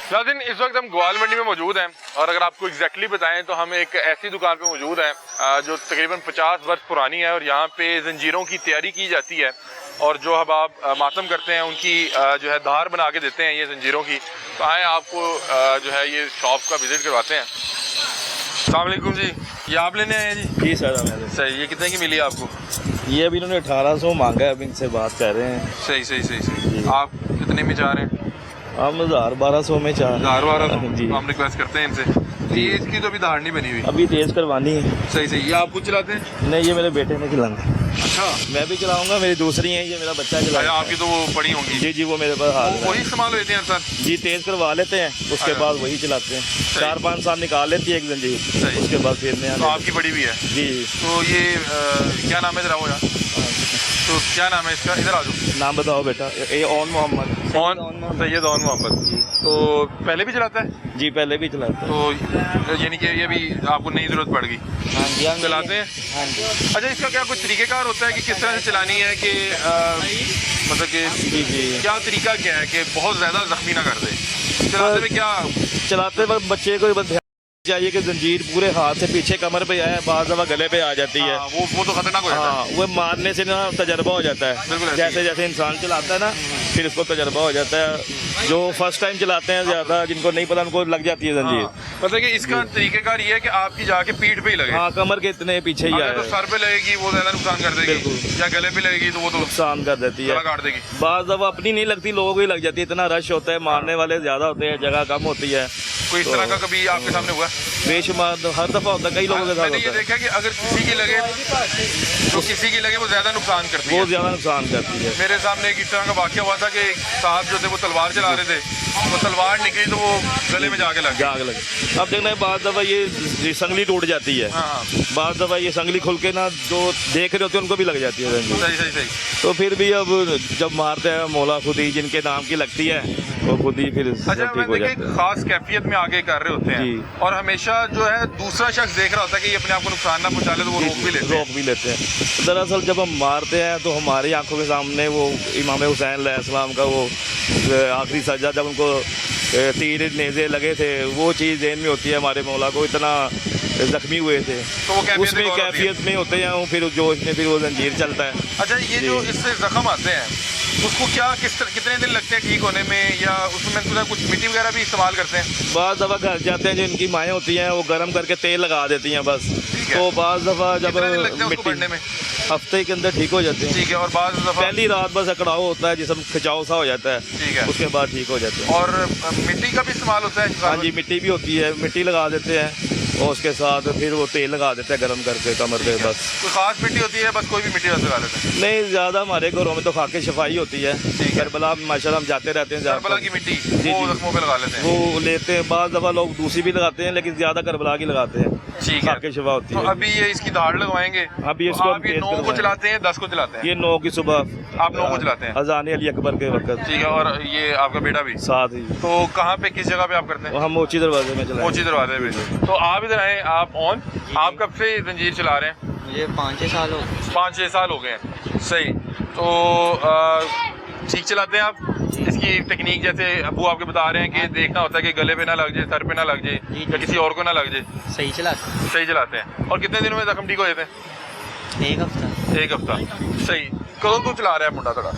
नाज़रीन, इस वक्त हम ग्वाल मंडी में मौजूद हैं और अगर आपको एग्जैक्टली बताएं तो हम एक ऐसी दुकान पे मौजूद हैं जो तकरीबन 50 वर्ष पुरानी है और यहाँ पे जंजीरों की तैयारी की जाती है और जो अब आप मातम करते हैं उनकी जो है धार बना के देते हैं ये जंजीरों की। तो आए आपको जो है ये शॉप का विज़िट करवाते हैं। अस्सलाम वालेकुम जी, ये आप लेने आए हैं जी? जी सर। सही, ये कितने की मिली आपको? ये अभी इन्होंने 1800 मांगा है, अभी इनसे बात कर रहे हैं। सही सही सही सही। आप कितने में चाह रहे हैं? हम 1200 में चाह 1200 जी। हम रिक्वेस्ट करते हैं इनसे। तेज की तो अभी धार नहीं बनी हुई। अभी तेज करवानी है। सही सही। ये आप खुद चलाते हैं? नहीं, ये मेरे बेटे ने खिलाना। अच्छा, मैं भी चलाऊंगा, मेरी दूसरी है, ये मेरा बच्चा चलाएगा। आपकी तो वो पड़ी होंगी। जी जी, वो मेरे पास हाल है। वही इस्तेमाल होते हैं सर? जी, तेज करवा लेते हैं, उसके बाद वही चलाते हैं। 4-5 साल निकाल लेती है एक जंजीर, उसके बाद फिर नया। तो आपकी बड़ी भी है? जी। तो ये क्या नाम है, इधर आओ यार। तो क्या नाम है इसका? इधर आ जाओ। नाम बताओ बेटा। ये ओन मोहम्मद। सैयद ओन मोहम्मद। तो पहले भी चलाता है? जी, पहले भी चलाता है। तो यानी कि ये भी आपको नई ज़रूरत पड़ गई? हाँ जी, हम चलाते हैं। हाँ जी। अच्छा, इसका क्या कुछ तरीक़ेकार होता है कि किस तरह से चलानी है कि मतलब कि जी जी, क्या तरीका क्या है कि बहुत ज़्यादा ज़ख्मी ना कर दे? चलाते में क्या? चलाते वक्त बच्चे को ध्यान चाहिए कि जंजीर पूरे हाथ से पीछे कमर पे आए, बाज़ दफ़ा गले पे आ जाती है। वो तो खतरनाक हो जाता है। हाँ, वो मारने से ना तजर्बा हो जाता है। जैसे जैसे इंसान चलाता है ना, फिर उसको तजर्बा हो जाता है। जो फर्स्ट टाइम चलाते हैं ज़्यादा, जिनको नहीं पता उनको लग जाती है जंजीर। मतलब कि इसका तरीक़ेकार ये है कि आपकी जाके पीठ पे ही लगे। हाँ, कमर के इतने पीछे ही आए। तो सर पे लगेगी वो ज़्यादा नुकसान कर देगी, या गले पे लगेगी तो वो तो नुकसान कर देती है, काट देगी। बाज़ दफ़ा अपनी नहीं लगती, लोगों को ही लग जाती है। इतना रश होता है, मारने वाले ज़्यादा होते हैं, जगह कम होती है। कोई इस तरह का कभी आपके सामने हुआ? बेशुमार हर दफ़ा होता है, कई लोगों के साथ मैंने ये होता है। देखा कि अगर किसी की लगे तो किसी की लगे वो ज़्यादा नुकसान करती है। वो ज़्यादा नुकसान करती है। मेरे सामने एक इस तरह का वाक़या हुआ था कि साहब जो थे वो तलवार चला रहे थे, वो तलवार निकली तो वो गले में जाके लग गई। अब देखना, बाज़ दफ़ा ये संगली टूट जाती है। हाँ, बाज़ दफ़ा ये संगली खुल के ना, जो देख रहे होते हैं उनको भी लग जाती है। सही सही सही। तो फिर भी अब जब मारते हैं मौला खुद ही, जिनके नाम की लगती है वो खुद ही फिर अच्छा, ठीक हो जाता है। खास कैफियत में आगे कर रहे होते हैं जी। और हमेशा जो है दूसरा शख्स देख रहा होता है कि ये अपने आप को नुकसान ना पहुंचा ले तो वो रोक भी लेते हैं। दरअसल जब हम मारते हैं तो हमारी आंखों के सामने वो इमाम हुसैन अलैहिस्सलाम का वो आखिरी सज्जा, जब उनको तीर नेज़े लगे थे, वो चीज़ ज़हन में होती है। हमारे मौला को इतना जख्मी हुए थे, तो वो उसमें कैफियत में होते हैं, फिर जोश में फिर वो जंजीर चलता है। अच्छा, ये जो इससे जख्म आते हैं उसको क्या कितने दिन लगते हैं ठीक होने में, या उसमें कुछ मिट्टी वगैरह भी इस्तेमाल करते हैं? बाज़ दफ़ा घर जाते हैं, जो इनकी माएँ होती हैं वो गर्म करके तेल लगा देती हैं बस। तो बाज़ दफ़ा जब मिट्टी में हफ्ते के अंदर ठीक हो जाते हैं। ठीक है। और बाज़ दफ़ा पहली रात बस अकड़ाव होता है, जिसम खिंचाव सा हो जाता है। ठीक है। उसके बाद ठीक हो जाते हैं। और मिट्टी का भी इस्तेमाल होता है? हाँ जी, मिट्टी भी होती है, मिट्टी लगा देते हैं और उसके साथ फिर वो तेल लगा देते हैं गर्म करके कमर पे बस। कोई खास मिट्टी होती है? बस कोई भी मिट्टी लगा देते हैं? नहीं, ज़्यादा हमारे घरों में तो खाके शफाई होती है। करबला माशाल्लाह हम जाते रहते हैं। करबला की मिट्टी वो जख्मों पे लगा लेते हैं? वो लेते हैं, बाज़ दफ़ा लोग दूसरी भी लगाते हैं, लेकिन ज़्यादा करबला की लगाते हैं। ठीक है, खाके शफा होती तो है। अभी ये इसकी धाड़ लगवाएंगे? अभी इसको आप ये 9 को चलाते हैं, 10 को चलाते हैं? ये 9 की सुबह। आप 9 को चलाते हैं? अज़ान अली अकबर के वक्त। ठीक है। और ये आपका बेटा भी साथ ही? तो कहाँ पे, किस जगह पे आप करते हैं? हम मोची दरवाजे में चलाते हैं। मोची दरवाजे पे। तो आप इधर आए, आप ऑन, आप कब से जंजीर चला रहे हैं? मुझे 5-6 साल हो 5-6 साल हो गए हैं। सही। तो ठीक चलाते हैं आप? इसकी टेक्निक जैसे अबू आपके बता रहे हैं कि देखना होता है कि गले पे ना लग जाए, सर पे ना लग जाए, या किसी और को ना लग जाए। सही चलाते? सही चलाते हैं। और कितने दिनों में जख्म ठीक हो जाते हैं? 1 हफ्ता। 1 हफ्ता। सही। कौन को चला रहा है मुंडा थोड़ा?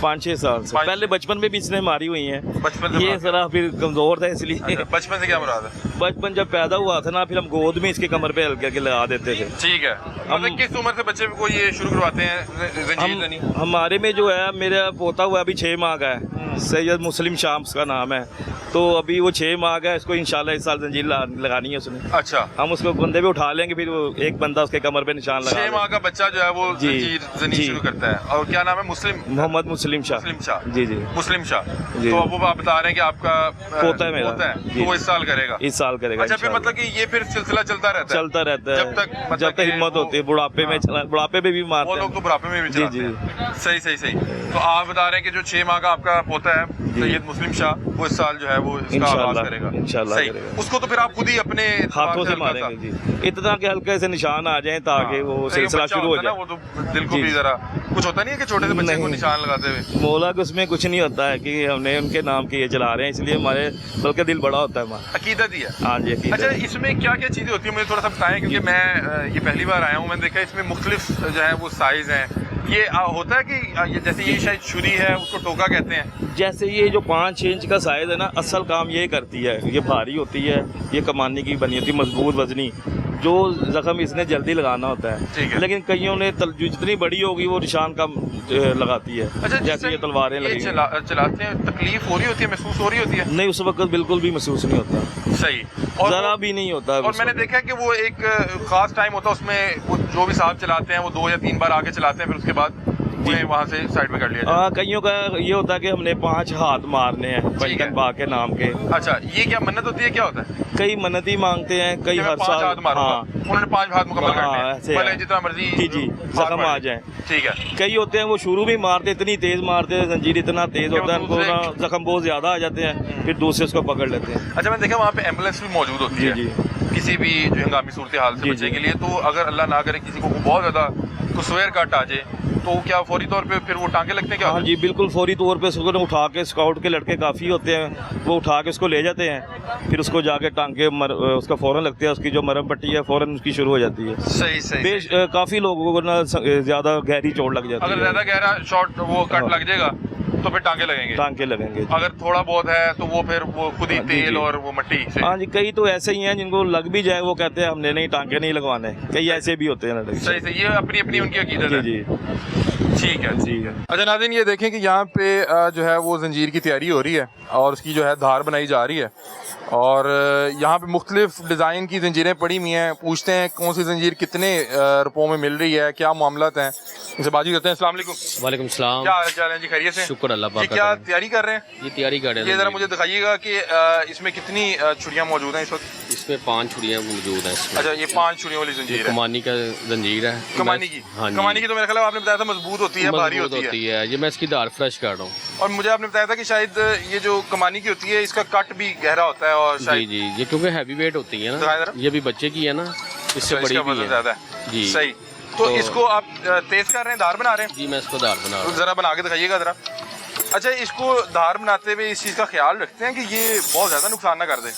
5-6 साल से। पहले बचपन में भी इसने मारी हुई हैं। बचपन से? ये जरा फिर कमज़ोर था इसलिए। अच्छा, बचपन से क्या मुराद है? बचपन जब पैदा हुआ था ना, फिर हम गोद में इसके कमर पे हल्के के लगा देते थे। ठीक है। मतलब किस उम्र से बच्चे को ये शुरू करवाते हैं जंजीर जनी? हमारे में जो है, मेरा पोता हुआ अभी 6 माह का है, सैयद मुस्लिम शाम्स का नाम है। तो अभी वो 6 माह का है, इसको इंशाल्लाह इस साल जंजीर लगानी है उसने। अच्छा। हम उसको बंदे भी उठा लेंगे, फिर वो एक बंदा उसके कमर पे निशान लगा। 6 माह का बच्चा जो है वो जंजीर जनी शुरू करता है। और क्या नाम है? मोहम्मद मुस्लिम शाह। जी जी, मुस्लिम शाह। जी। तो अब वो आप बता रहे हैं कि आपका पोता है मेरा। तो वो इस साल करेगा? इस साल करेगा। अच्छा, फिर मतलब कि ये फिर सिलसिला चलता रहता है? चलता रहता है जब तक हिम्मत होती है। बुढ़ापे में बुढ़ापे में भी मारते वो हैं। लोग तो बुढ़ापे में भी चलाते हैं। सही सही सही। तो आप बता रहे हैं कि जो 6 माह का आपका पोता होता है सैयद मुस्लिम शाह, वो इस साल जो है वो इसका आगाज करेगा इंशाल्लाह सही। करेगा। उसको तो फिर आप खुद ही अपने हाथों से हल्का सा- मारेंगे जी, इतना के हल्के से निशान आ जाए ताकि वो हाँ, सिलसिला बच्चा शुरू हो होता है ना, जाए। वो तो दिल को जी। भी जरा कुछ होता नहीं है कि छोटे से बच्चे को नहीं। निशान लगाते हुए। मौला के उसमें कुछ नहीं होता है कि हमने उनके नाम के ये चला रहे हैं, इसलिए हमारे बल्कि दिल बड़ा होता है हमारा। अकीदत ही है। हाँ जी, अकीदत। अच्छा, इसमें क्या क्या चीज़ें होती है मुझे थोड़ा सा बताएं, क्योंकि मैं ये पहली बार आया हूँ, मैंने देखा इसमें मुख्तलिफ जो है वो साइज़ हैं। ये होता है कि ये जैसे ये शायद छुरी है, उसको टोका कहते हैं। जैसे ये जो 5-6 इंच का साइज़ है ना, असल काम ये करती है, ये भारी होती है, ये कमानी की बनी होती है, मजबूत वजनी, जो ज़ख्म इसने जल्दी लगाना होता ठीक है। है। लेकिन कईयों ने जो जितनी बड़ी होगी वो निशान कम लगाती है। अच्छा, जैसे ये तलवारें लगी हैं। चलाते हैं, तकलीफ हो रही होती है, महसूस हो रही होती है? नहीं, उस वक्त बिल्कुल भी महसूस नहीं होता, सही। ज़रा भी नहीं होता। और मैंने देखा है कि वो एक खास टाइम होता है उसमें, वो जो भी साहब चलाते हैं वो 2 या 3 बार आगे चलाते हैं, फिर उसके बाद उन्हें वहाँ से साइड में कर लिया जाता कईयों का ये होता है कि हमने 5 हाथ मारने हैं ठीक है। पंचतन बा के नाम के। है। अच्छा, ये क्या मन्नत होती है, क्या होता है? कई मन्नती मांगते हैं, कई कि मैं हर 5 साल। हाथ मारूंगा, हाँ उन्होंने 5 हाथ मुकम्मल हाँ, करने ऐसे हैं, है। भले जितना मर्जी जी जी, हाथ जख्म मार आ ले। जाए। ठीक है। कई होते हैं वो शुरू में मारते, इतनी तेज मारते हैं, जंजीर इतना तेज कि होता है वो उनको ना, दूसरे- जख्म बहुत ज्यादा आ जाते हैं, फिर दूसरे उसको पकड़ लेते हैं। अच्छा, मैंने देखा वहाँ पे एम्बुलेंस भी मौजूद होती जी है जी किसी भी जो हंगामी सूरत हाल से जी, बचने जी। के लिए। तो अगर अल्लाह ना करे किसी को बहुत ज़्यादा कुसवेर कट आ जाए, तो क्या फौरी तौर पे फिर वो टांगे लगते हैं, क्या हाँ होता जी, बिल्कुल फौरी तौर पे उसको उठा के, स्काउट के लड़के काफ़ी होते हैं, वो उठा के उसको ले जाते हैं, फिर उसको जाके टांगे उसका फ़ौरन लगते हैं, उसकी जो मरहम पट्टी है फ़ौरन उसकी शुरू हो जाती है। है? सही सही, सही। काफ़ी लोगों को ना ज़्यादा गहरी चोट लग जाती अगर है। ज़्यादा गहरा शॉट वो कट हाँ। लग जाएगा तो फिर टांगे लगेंगे। टांगे लगेंगे जी। अगर थोड़ा बहुत है तो वो फिर वो खुद ही हाँ, जी, तेल जी। और वो मिट्टी से। हाँ जी, कई तो ऐसे ही हैं जिनको लग भी जाए वो कहते हैं हमने नहीं, टांगे नहीं लगवाने, कई ऐसे भी होते हैं लड़के। सही सही, ये अपनी अपनी उनकी अकीदत है। जी जी ठीक है, जी। ठीक है। अच्छा नाज़रीन, ये देखें कि यहाँ पे जो है वो जंजीर की तैयारी हो रही है और उसकी जो है धार बनाई जा रही है, और यहाँ पे मुख्तलिफ डिज़ाइन की जंजीरें पड़ी हुई हैं। पूछते हैं कौन सी जंजीर कितने रुपयों में मिल रही है, क्या मामलात हैं, इनसे बातचीत करते हैं। अस्सलाम वालेकुम। वालेकुम सलाम। क्या हाल चाल है जी, खैरियत से? शुक्र अल्लाह पाक ये का क्या करम। तैयारी कर रहे हैं? ये तैयारी कर रहे ये हैं ज़रा मुझे दिखाइएगा कि इसमें कितनी छुरियाँ मौजूद हैं इस वक्त? इसमें 5 छुरियाँ मौजूद हैं इसमें। अच्छा, ये 5 छुरियों वाली ये जंजीर है। कमानी का जंजीर है। कमानी की? हाँ जी। कमानी की तो मेरे ख्याल में आपने बताया था मजबूत होती है, भारी मजबूत होती है। ये मैं इसकी दार फ्रेश कर रहा हूँ। और मुझे आपने बताया था कि शायद ये जो कमानी की होती है इसका कट भी गहरा होता है, और जी शायद जी, ये क्योंकि हैवी वेट होती है दिखाएं ना, जरा। ये भी बच्चे की है ना, इससे अच्छा, बड़ी इसका भी वजन है। ज्यादा है। जी। सही। तो तो- इसको आप तेज कर रहे हैं, धार बना रहे हैं? जी, मैं इसको दार बना रहा तो हूँ। जरा बना के दिखाइएगा जरा। अच्छा, इसको धार बनाते हुए इस चीज़ का ख्याल रखते हैं कि ये बहुत ज़्यादा नुकसान ना कर दे?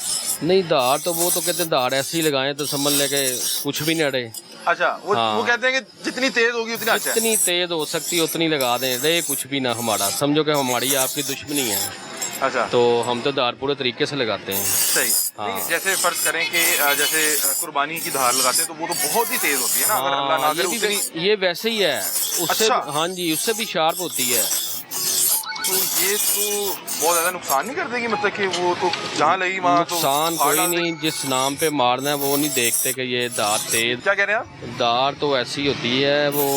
नहीं, दार तो वो तो कहते हैं दार ऐसे ही लगाएं तो समझ ले के कुछ भी नहीं अड़े। अच्छा, वो हाँ। वो कहते हैं कि जितनी तेज होगी उतना अच्छा है। जितनी तेज हो सकती है उतनी लगा दें, रहे कुछ भी ना हमारा, समझो कि हमारी आपकी दुश्मनी है, अच्छा, तो हम तो दार पूरे तरीके से लगाते हैं। सही। हाँ। नहीं, जैसे फर्ज करें कि जैसे कुर्बानी की धार लगाते हैं तो वो तो बहुत ही तेज होती है ना, अगर अल्लाह ना हाँ, करे उतनी। ये वैसे ही है उससे। अच्छा। हाँ जी, उससे भी शार्प होती है। तो ये तो बहुत ज़्यादा नुकसान नहीं कर देगी, मतलब कि वो तो जहाँ लगी वहाँ तो नुकसान फाड़ कोई डाल देगी। नहीं, जिस नाम पे मारना है वो नहीं देखते कि ये दार तेज। क्या कह रहे हैं आप? दार तो ऐसी होती है, वो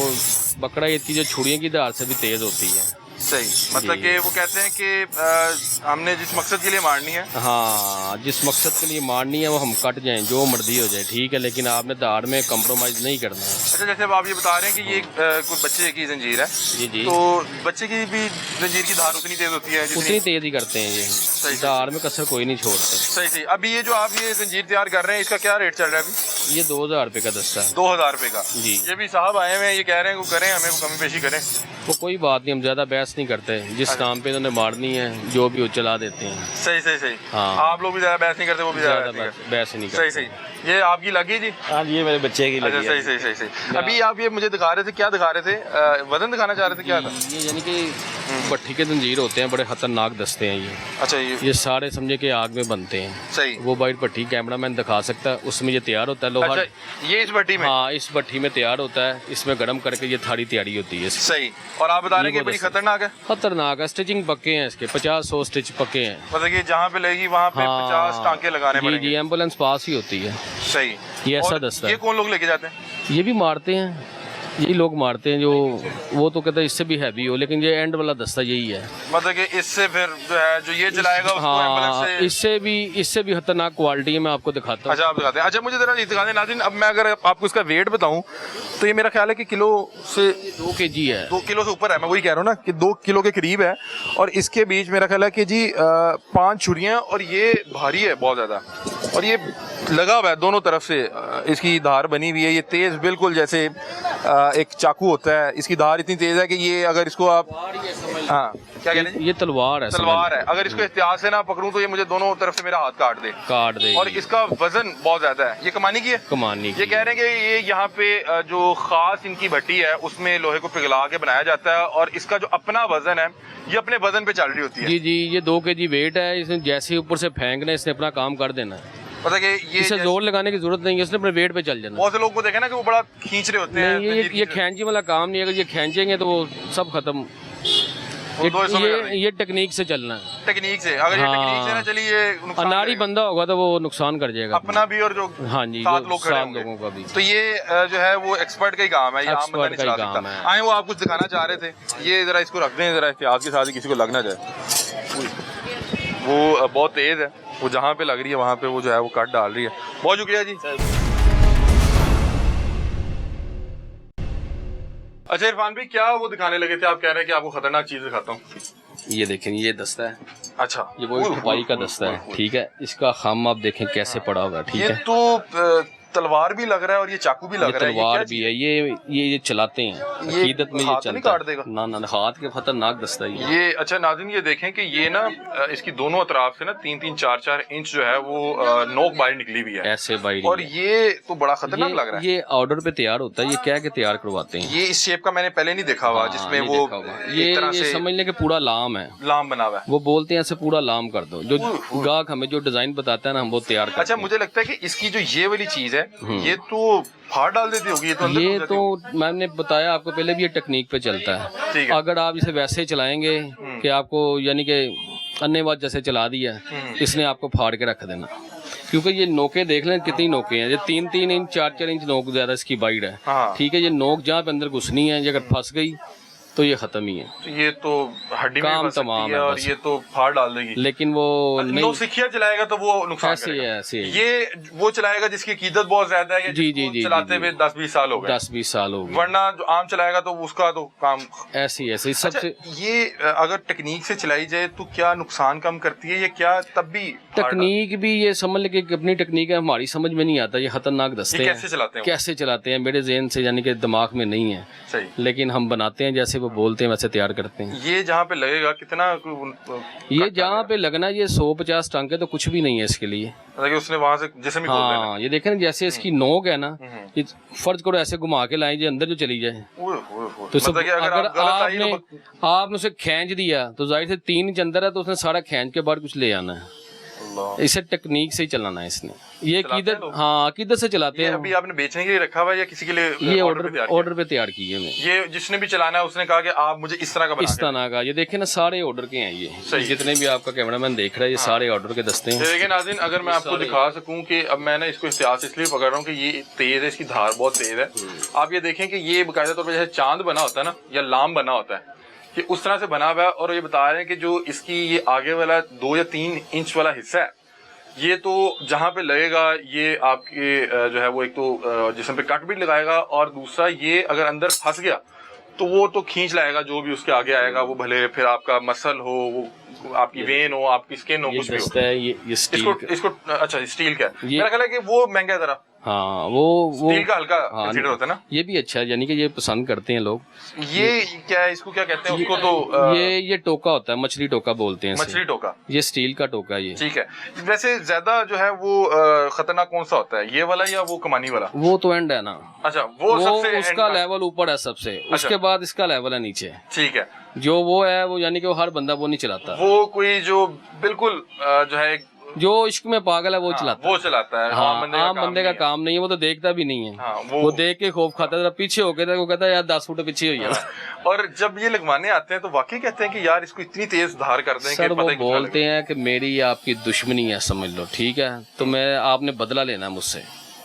बकरा ईद की जो छुड़ियों की दार से भी तेज होती है। सही, मतलब जी। कि वो कहते हैं कि हमने जिस मकसद के लिए मारनी है। हाँ, जिस मकसद के लिए मारनी है वो हम कट जाएं, जो मर्जी हो जाए, ठीक है, लेकिन आपने दार में कंप्रोमाइज़ नहीं करना है। अच्छा, जैसे अब आप ये बता रहे हैं कि ये कोई बच्चे की जंजीर है, जी जी, तो बच्चे की भी जंजीर की धार उतनी तेज होती है उतनी जितनी? तेज ही करते हैं ये, सही। दार में कसर कोई नहीं छोड़ते। सही सही। अभी ये जो आप ये जंजीर तैयार कर रहे हैं इसका क्या रेट चल रहा है अभी? ये 2000 रुपये का दस्ता है। 2000 रुपये का? जी। ये भी साहब आए हुए हैं, ये कह रहे हैं कि करें, हमें कमी पेशी करें। वो कोई बात नहीं, हम ज़्यादा बहस नहीं करते, जिस काम पे इन्होंने मारनी है जो भी वो चला देते हैं। सही सही सही। हाँ। आप लोग भी ज्यादा बहस नहीं करते, वो भी ज्यादा ज़्यादा बहस नहीं बहस नहीं करते। करते। सही सही। ये आपकी लगी जी? हाँ जी, ये मेरे बच्चे की अच्छा, लगी सही है। सही सही सही। अभी आप ये मुझे दिखा रहे थे, क्या दिखा रहे थे? वजन दिखाना चाह रहे थे, क्या था? ये यानी कि भट्ठी के जंजीर होते हैं, बड़े खतरनाक दस्ते हैं ये। अच्छा, ये सारे समझे कि आग में बनते हैं। सही। वो बाइट भट्ठी कैमरामैन दिखा सकता है, उसमें ये तैयार होता है लोहा। अच्छा, ये इस भट्टी में? हाँ, इस भट्टी में तैयार होता है, इसमें गर्म करके ये थाली तैयारी होती है। सही। और आप बता रहे हैं ये कि बड़ी वो खतरनाक है? खतरनाक है, स्टिचिंग पक्के हैं इसके, 50-100 स्टिच पक्के हैं। मतलब कि जहाँ पे लगेगी वहाँ पे 50 टांके लगाने जी पड़ेंगे? जी, एम्बुलेंस पास ही होती है। सही। ये ऐसा और दस्ता ये है। कौन लोग लेके जाते हैं? ये भी मारते हैं, यही लोग मारते हैं, जो वो तो कहते हैं इससे भी हैवी हो, लेकिन ये एंड वाला दस्ता यही है। मतलब कि इससे फिर जो है जो ये चलाएगा उसको एम्बुलेंस हाँ, से इससे भी खतरनाक क्वालिटी है, मैं आपको दिखाता हूँ। अच्छा आप दिखाते हैं। अच्छा मुझे जरा ये दिखा दें नाज़रीन। अब मैं अगर आपको इसका वेट बताऊं तो ये मेरा ख्याल है कि किलो से 2 kg है। 2 किलो से ऊपर है। मैं वही कह रहा हूँ ना कि 2 किलो के करीब है। और इसके बीच मेरा ख्याल है कि जी 5 छुरियाँ, और ये भारी है बहुत ज़्यादा, और ये लगा हुआ है दोनों तरफ से। इसकी धार बनी हुई है, ये तेज़ बिल्कुल जैसे एक चाकू होता है। इसकी धार इतनी तेज़ है कि ये अगर इसको आप हाँ क्या कहते हैं, ये तलवार है, तलवार है। अगर इसको एहतियात से ना पकड़ूं तो ये मुझे दोनों तरफ से मेरा हाथ काट दे। और इसका वजन बहुत ज्यादा है। ये कमानी की है, कमानी की। ये कह रहे हैं कि ये यहाँ पे जो खास इनकी भट्टी है उसमें लोहे को पिघला के बनाया जाता है, और इसका जो अपना वजन है ये अपने वजन पे चल रही होती है। जी जी, ये 2 kg वेट है। इसने जैसे ही ऊपर से फेंकना, इसने अपना काम कर देना है। पता कि ये इसे जोर लगाने की जरूरत नहीं है, इसने अपने वेट पे चल जाना। बहुत से लोग को देखे ना कि वो बड़ा खींच रहे होते हैं। नहीं, ये खींचने वाला काम नहीं है। अगर ये खींचेंगे तो वो सब खत्म। ये टेक्निक से चलना है, टेक्निक से। अगर ये टेक्निक से ना चली, ये नुकसान अनाड़ी करेगा। बंदा होगा तो वो नुकसान कर जाएगा अपना भी और जो हाँ जी, 7 लोग खड़े 7 होंगे। लोगों का भी। तो ये जो है वो एक्सपर्ट का ही काम है, ये आम बंदा नहीं चला एक्सपर्ट का ही सकता। काम है। आए वो आप कुछ दिखाना चाह रहे थे, ये जरा इसको रख दें, जरा एहतियात के साथ ही किसी को लग ना जाए। वो बहुत तेज है, वो जहाँ पे लग रही है वहाँ पे वो जो है वो कट डाल रही है। बहुत शुक्रिया जी। अच्छा इरफान भाई, क्या वो दिखाने लगे थे? आप कह रहे हैं कि आपको खतरनाक चीज दिखाता हूँ। ये देखें, ये दस्ता है। अच्छा, ये वो छुपाई का दस्ता है, ठीक है। इसका खम आप देखें कैसे पड़ा हुआ है, ठीक ये है। तो तलवार भी लग रहा है और ये चाकू भी लग ये रहा है। तलवार भी है, ये चलाते हैं अकीदत में, ये हाथ नहीं चलता काट देगा? ना ना, हाथ के खतरनाक दस्ता है ये। ये अच्छा नाज़रीन, ये देखें कि ये ना इसकी दोनों अतराफ से ना 3-3, 4-4 इंच जो है वो नोक बाहर निकली हुई है, ऐसे बाहर। और ये तो बड़ा खतरनाक लग रहा है। ये ऑर्डर पे तैयार होता है, ये क्या के तैयार करवाते हैं। ये इस शेप का मैंने पहले नहीं देखा हुआ, जिसमें नहीं वो देखा हुआ। एक तरह ये से समझ लें कि पूरा लाम है, लाम बना हुआ है। वो बोलते हैं ऐसे पूरा लाम कर दो। जो गाहक हमें जो डिजाइन बताता है ना, हम वो तैयार करते अच्छा हैं। मुझे लगता है कि इसकी जो ये वाली चीज है ये तो फाड़ डाल देती होगी। ये तो अंदर ये घुस जाती तो होगी। मैंने बताया आपको पहले भी, ये टेक्निक पे चलता है। ठीक है। अगर आप इसे वैसे चलाएंगे कि आपको यानी कि अन्नेवाद जैसे चला दिया, इसने आपको फाड़ के रख देना। क्योंकि ये नोके देख लें कितनी नोके हैं, ये 3-3 इंच 4-4 इंच नोक ज्यादा इसकी बाइड है, हाँ। ठीक है। ये नोक जहाँ पे अंदर घुसनी है, ये अगर फंस गई तो ये खत्म ही है, तो ये तो हड्डी में काम फंस सकती तमाम है है और बस। ये तो फाड़ डाल देगी। लेकिन वो नहीं, नौसिखिया चलाएगा तो वो नुकसान ऐसे ही करेगा। है, ऐसे ही। ये वो चलाएगा जिसकी कीमत बहुत ज्यादा है, या जी, जिसको जी, जी, चलाते जी, हुए 10-20 साल हो गए। 10-20 साल हो गए। वरना जो आम चलाएगा तो उसका तो काम। ऐसी ऐसी अच्छा, सबसे ये अगर टेक्निक से चलाई जाए तो क्या नुकसान कम करती है, या क्या तब भी फाड़ टेक्निक भी ये समझ ले कि अपनी टेक्निक है, हमारी समझ में नहीं आता। ये खतरनाक दस्ते ये हैं, कैसे चलाते हैं वो? कैसे चलाते हैं मेरे ज़हन से यानी कि दिमाग में नहीं है, सही। लेकिन हम बनाते हैं जैसे वो बोलते हैं वैसे तैयार करते हैं। ये जहाँ पे लगेगा कितना ये जहाँ पे लगना, ये 150 टंग है तो कुछ भी नहीं है इसके लिए। मतलब कि उसने वहां से जैसे भी खोल देना। हाँ, ये देखें ना, जैसे इसकी नोक है ना, ये फर्ज करो ऐसे घुमा के लाएं, ये अंदर जो चली जाए ओए, ओए, ओए। तो सब, मतलब कि अगर अगर आप गलत आई आपने तो आपने उसे खींच दिया तो जाहिर से 3 इंच अंदर है, तो उसने सारा खींच के बाद कुछ ले आना है। अल्लाह। इसे टेक्निक से ही चलाना है इसने। ये चलाते हैं किधर, लोग? हाँ किधर से चलाते ये हैं। अभी आपने बेचने के लिए रखा हुआ है या किसी के लिए ये ऑर्डर पे तैयार किया? ऑर्डर पे तैयार किए मैं। ये जिसने भी चलाना है उसने कहा कि आप मुझे इस तरह का बना इस के तरह का, ये देखे ना, सारे ऑर्डर के हैं। ये सही। जितने भी आपका कैमरामैन देख रहा है, ये सारे ऑर्डर के दस्ते हैं। देखिए नाज़रीन, अगर मैं आपको दिखा सकूं कि अब मैं ना इसको एहतियात से इसलिए पकड़ रहा हूँ कि ये तेज है, इसकी धार बहुत तेज है। आप ये देखें कि ये बाकायदा तौर पर जैसे चांद बना होता है ना, या लाम बना होता है, ये उस तरह से बना हुआ है। और ये बता रहे हैं कि जो इसकी ये आगे वाला 2 या 3 इंच वाला हिस्सा है, ये तो जहाँ पे लगेगा ये आपके जो है वो एक तो जिस्म पे कट भी लगाएगा, और दूसरा ये अगर अंदर फंस गया तो वो तो खींच लाएगा जो भी उसके आगे आएगा, वो भले फिर आपका मसल हो, वो आपकी वेन हो, आपकी स्किन हो, ये कुछ भी दस्ता हो। है, ये स्टील इसको अच्छा स्टील का है। ये- मेरा ख्याल है कि वो महंगा है जरा, हाँ वो स्टील का हल्का हाँ, कंसीडर होता है ना। ये भी अच्छा है, यानी कि ये पसंद करते हैं लोग। ये क्या है, इसको क्या कहते हैं उसको तो ये टोका होता है, मछली टोका बोलते हैं इसे। मछली टोका। ये स्टील का टोका है ये। ठीक है। वैसे ज्यादा जो है वो खतरनाक कौन सा होता है, ये वाला या वो कमानी वाला? वो तो एंड है ना, अच्छा वो सबसे end उसका का। लेवल ऊपर है सबसे, उसके बाद इसका लेवल है नीचे। ठीक है। जो वो है वो यानी कि वो हर बंदा वो नहीं चलाता। वो कोई जो बिल्कुल जो है जो इश्क में पागल है वो चलाता है। वो चलाता है। हाँ, आम आम बंदे का नहीं है। काम नहीं है, वो तो देखता भी नहीं है। हाँ, वो देख के खौफ खाता है, पीछे होके वो कहता है यार 10 फुट पीछे हो जाए। और जब ये लगवाने आते हैं तो वाकई कहते हैं कि यार इसको इतनी तेज धार कर दें कि सर पता वो ही कुछ ना बोलते हैं कि मेरी आपकी दुश्मनी है, समझ लो, ठीक है, तो मैं आपने बदला लेना है मुझसे।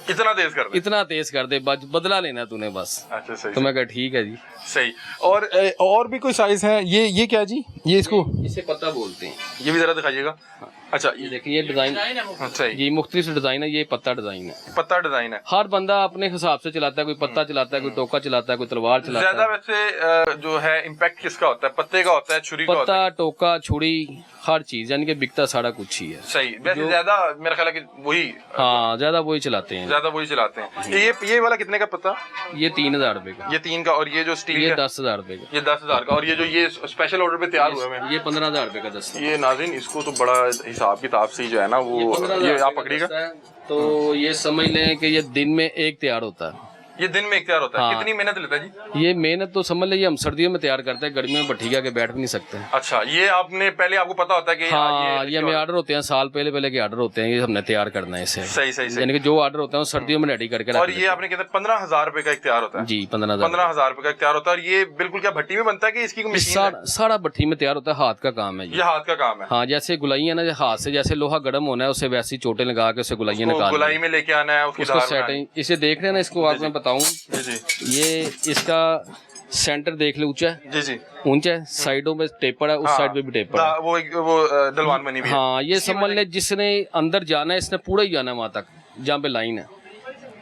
इतना तेज कर दे। इतना तेज कर दे, बदला लेना तूने बस। अच्छा सही तो मैं कहा ठीक है जी। सही। और भी कोई साइज है? ये क्या जी? ये इसको इसे पत्ता बोलते हैं। ये भी जरा दिखाइएगा। अच्छा ये देखिए ये डिजाइन, अच्छा ये मुख्तलिफ डिजाइन है, ये पत्ता डिजाइन है। पत्ता डिजाइन है। हर बंदा अपने हिसाब से चलाता है, कोई पत्ता चलाता है, कोई टोका चलाता है, कोई तलवार चलाता ज्यादा है। वैसे जो है इम्पैक्ट किसका होता है? पत्ते का होता है, छुरी का होता है? पत्ता, टोका, छुरी, हर चीज, यानी कि बिकता सारा कुछ ही है। सही। वैसे ज्यादा मेरा ख्याल है कि वही, हाँ ज्यादा वही चलाते हैं। ज्यादा वही चलाते हैं। ये वाला कितने का पत्ता? ये 3000 रुपए का। ये 3 का। और ये जो स्टील ये का? 10,000 रुपए का। ये 10,000 का। और ये जो ये स्पेशल ऑर्डर पे तैयार हुए हैं, ये 15,000 रुपए का दस्ता। ये नाज़रीन इसको तो बड़ा हिसाब किताब से ही जो है ना वो, ये आप पकड़िएगा। तो ये समझ लें कि ये दिन में एक तैयार होता है। ये दिन में एक तैयार होता है। हाँ। कितनी मेहनत लेता है जी? ये मेहनत तो समझ लीजिए हम सर्दियों में तैयार करते हैं, गर्मियों में भट्टी के बैठ भी नहीं सकते। अच्छा, ये आपने पहले आपको पता होता है कि हाँ, ये हमें ऑर्डर होते हैं, साल पहले के ऑर्डर होते हैं, ये हमने तैयार करना है इसे। सही सही सही। यानी कि जो ऑर्डर होता है वो सर्दियों में रेडी करके और रख ये आपने कहते हैं 15,000 रुपए का एक तैयार होता है? जी 15,000। 15,000 रुपए का एक तैयार होता है। और ये बिल्कुल क्या भट्टी में बनता है कि इसकी कोई मशीन है? सारा भट्टी में तैयार होता है, हाथ का काम है ये हाथ का काम है। हाँ, जैसे गुलाई है ना, हाथ से जैसे लोहा गर्म होना है, उसे वैसी चोटें लगा के उसे गुलाइयाँ निकाल गुलाई में लेके आना है, उसकी उसको धार सेटिंग। इसे देख रहे हैं ना, इसको आप मैं बताऊं, जी जी ये इसका सेंटर देख ले, ऊंचा है, जी जी। ऊंचा है, साइडों में टेपर है, उस साइड पे भी टेपर है। वो दलवान बनी हुई है। हाँ, ये समझ ले जिसने अंदर जाना है इसने पूरा ही जाना है वहां तक जहाँ पे लाइन है।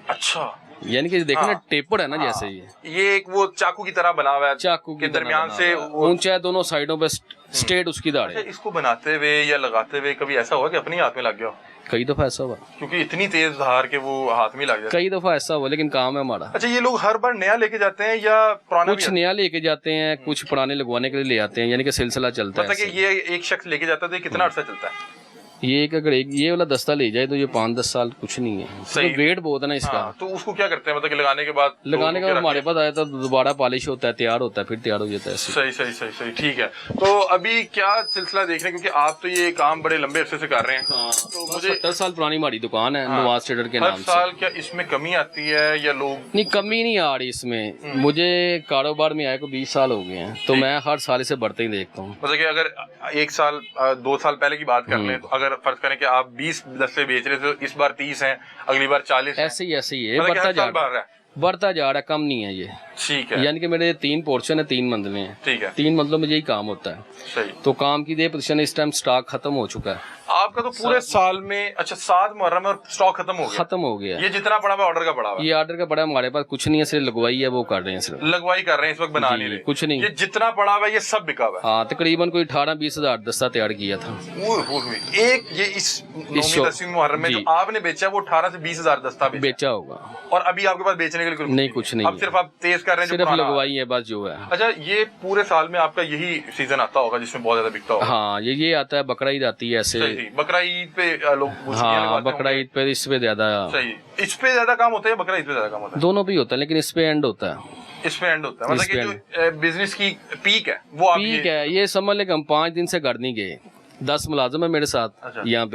अच्छा, यानी कि देखना टेपर है ना, जैसे ये एक वो चाकू की तरह बना हुआ है, चाकू के दरमियान से ऊंचा है, दोनों साइडों पे स्ट्रेट उसकी दाढ़ है। इसको बनाते हुए या लगाते हुए कभी ऐसा हुआ कि अपने हाथ में लग गया? कई दफा ऐसा हुआ, क्योंकि इतनी तेज धार के वो हाथ में लग जाता है। कई दफा ऐसा हुआ, लेकिन काम है हमारा। अच्छा, ये लोग हर बार नया लेके जाते हैं या पुराना? कुछ नया लेके जाते हैं, कुछ पुराने लगवाने के लिए ले आते हैं, यानी कि सिलसिला चलता है। मतलब कि ये एक शख्स लेके जाता है तो कितना अर्सा चलता है? ये एक अगर एक ये वाला दस्ता ले जाए तो ये 5-10 साल कुछ नहीं है। सही। तो वेट बहुत है ना इसका। तो उसको क्या करते हैं, मतलब कि लगाने के बाद? लगाने के बाद हमारे पास आया तो दोबारा पॉलिश होता है, तैयार होता है, फिर तैयार हो जाता है ऐसे। सही सही सही सही, ठीक है। तो अभी क्या सिलसिला देख रहे हैं, क्योंकि आप तो ये काम बड़े लंबे अरसे से कर रहे हैं। हाँ, तो मुझे 70 साल पुरानी हमारी दुकान है, नवाज ट्रेडर के हर नाम से। साल क्या इसमें कमी आती है या लोग? नहीं, कमी नहीं आ रही इसमें। मुझे कारोबार में आए को 20 साल हो गए हैं, तो मैं हर साल इसे बढ़ते ही देखता हूँ। मतलब कि अगर 1 साल 2 साल पहले की बात कर लें, तो अगर फर्ज करें कि आप 20 दस्ते बेच रहे थे तो इस बार 30 हैं, अगली बार 40 हैं। ऐसे ही है, मतलब कि बढ़ता हर जा साल बढ़ रहा है। बढ़ता जा रहा है, कम नहीं है ये। ठीक है, यानी कि मेरे 3 पोर्शन है, 3 मंजिलें हैं। ठीक है, 3 मंजिलों में यही काम होता है। सही। तो काम की दे पोजीशन इस टाइम स्टॉक खत्म हो चुका है। आपका तो पूरे साल में, अच्छा 7 मुहर्रम में और स्टॉक खत्म हो गया? खत्म हो गया। ये जितना पड़ा हुआ ऑर्डर का पड़ा हुआ? ये ऑर्डर का बड़ा हमारे पास कुछ नहीं है, सिर्फ लगवाई है, वो कर रहे हैं सिर्फ। लगवाई कर रहे हैं इस वक्त, बना नहीं रहे? कुछ नहीं। ये जितना पड़ा हुआ है ये सब बिका हुआ है? हाँ, तकरीबन कोई 18-20 हजार दस्ता तैयार किया था। एक ये इस 9वीं मुहर्रम में जो आपने बेचा वो 18 से 20 हजार दस्ता बेचा होगा। और अभी आपके पास बेचने के लिए नहीं, कुछ नहीं। अब सिर्फ आप तेज कर रहे हैं, सिर्फ लगवाई है बस जो है। अच्छा, ये पूरे साल में आपका यही सीजन आता होगा जिसमें बहुत ज्यादा बिकता होगा? हाँ, ये आता है, बकरा ईद आती है ऐसे। बकरा ईद पे लोग हाँ, बकरा ईद पे इस पे ज्यादा। सही। इस पे ज्यादा काम होता है, बकरा ईद पे ज्यादा काम होता है? दोनों भी होता है, लेकिन इस पे एंड होता है। इस पे एंड होता है, मतलब कि जो बिजनेस की पीक है वो आप पीक है। ये समझ ले कि हम 5 दिन से घर नहीं गए, 10 मुलाजिम है मेरे साथ। अच्छा। यहाँ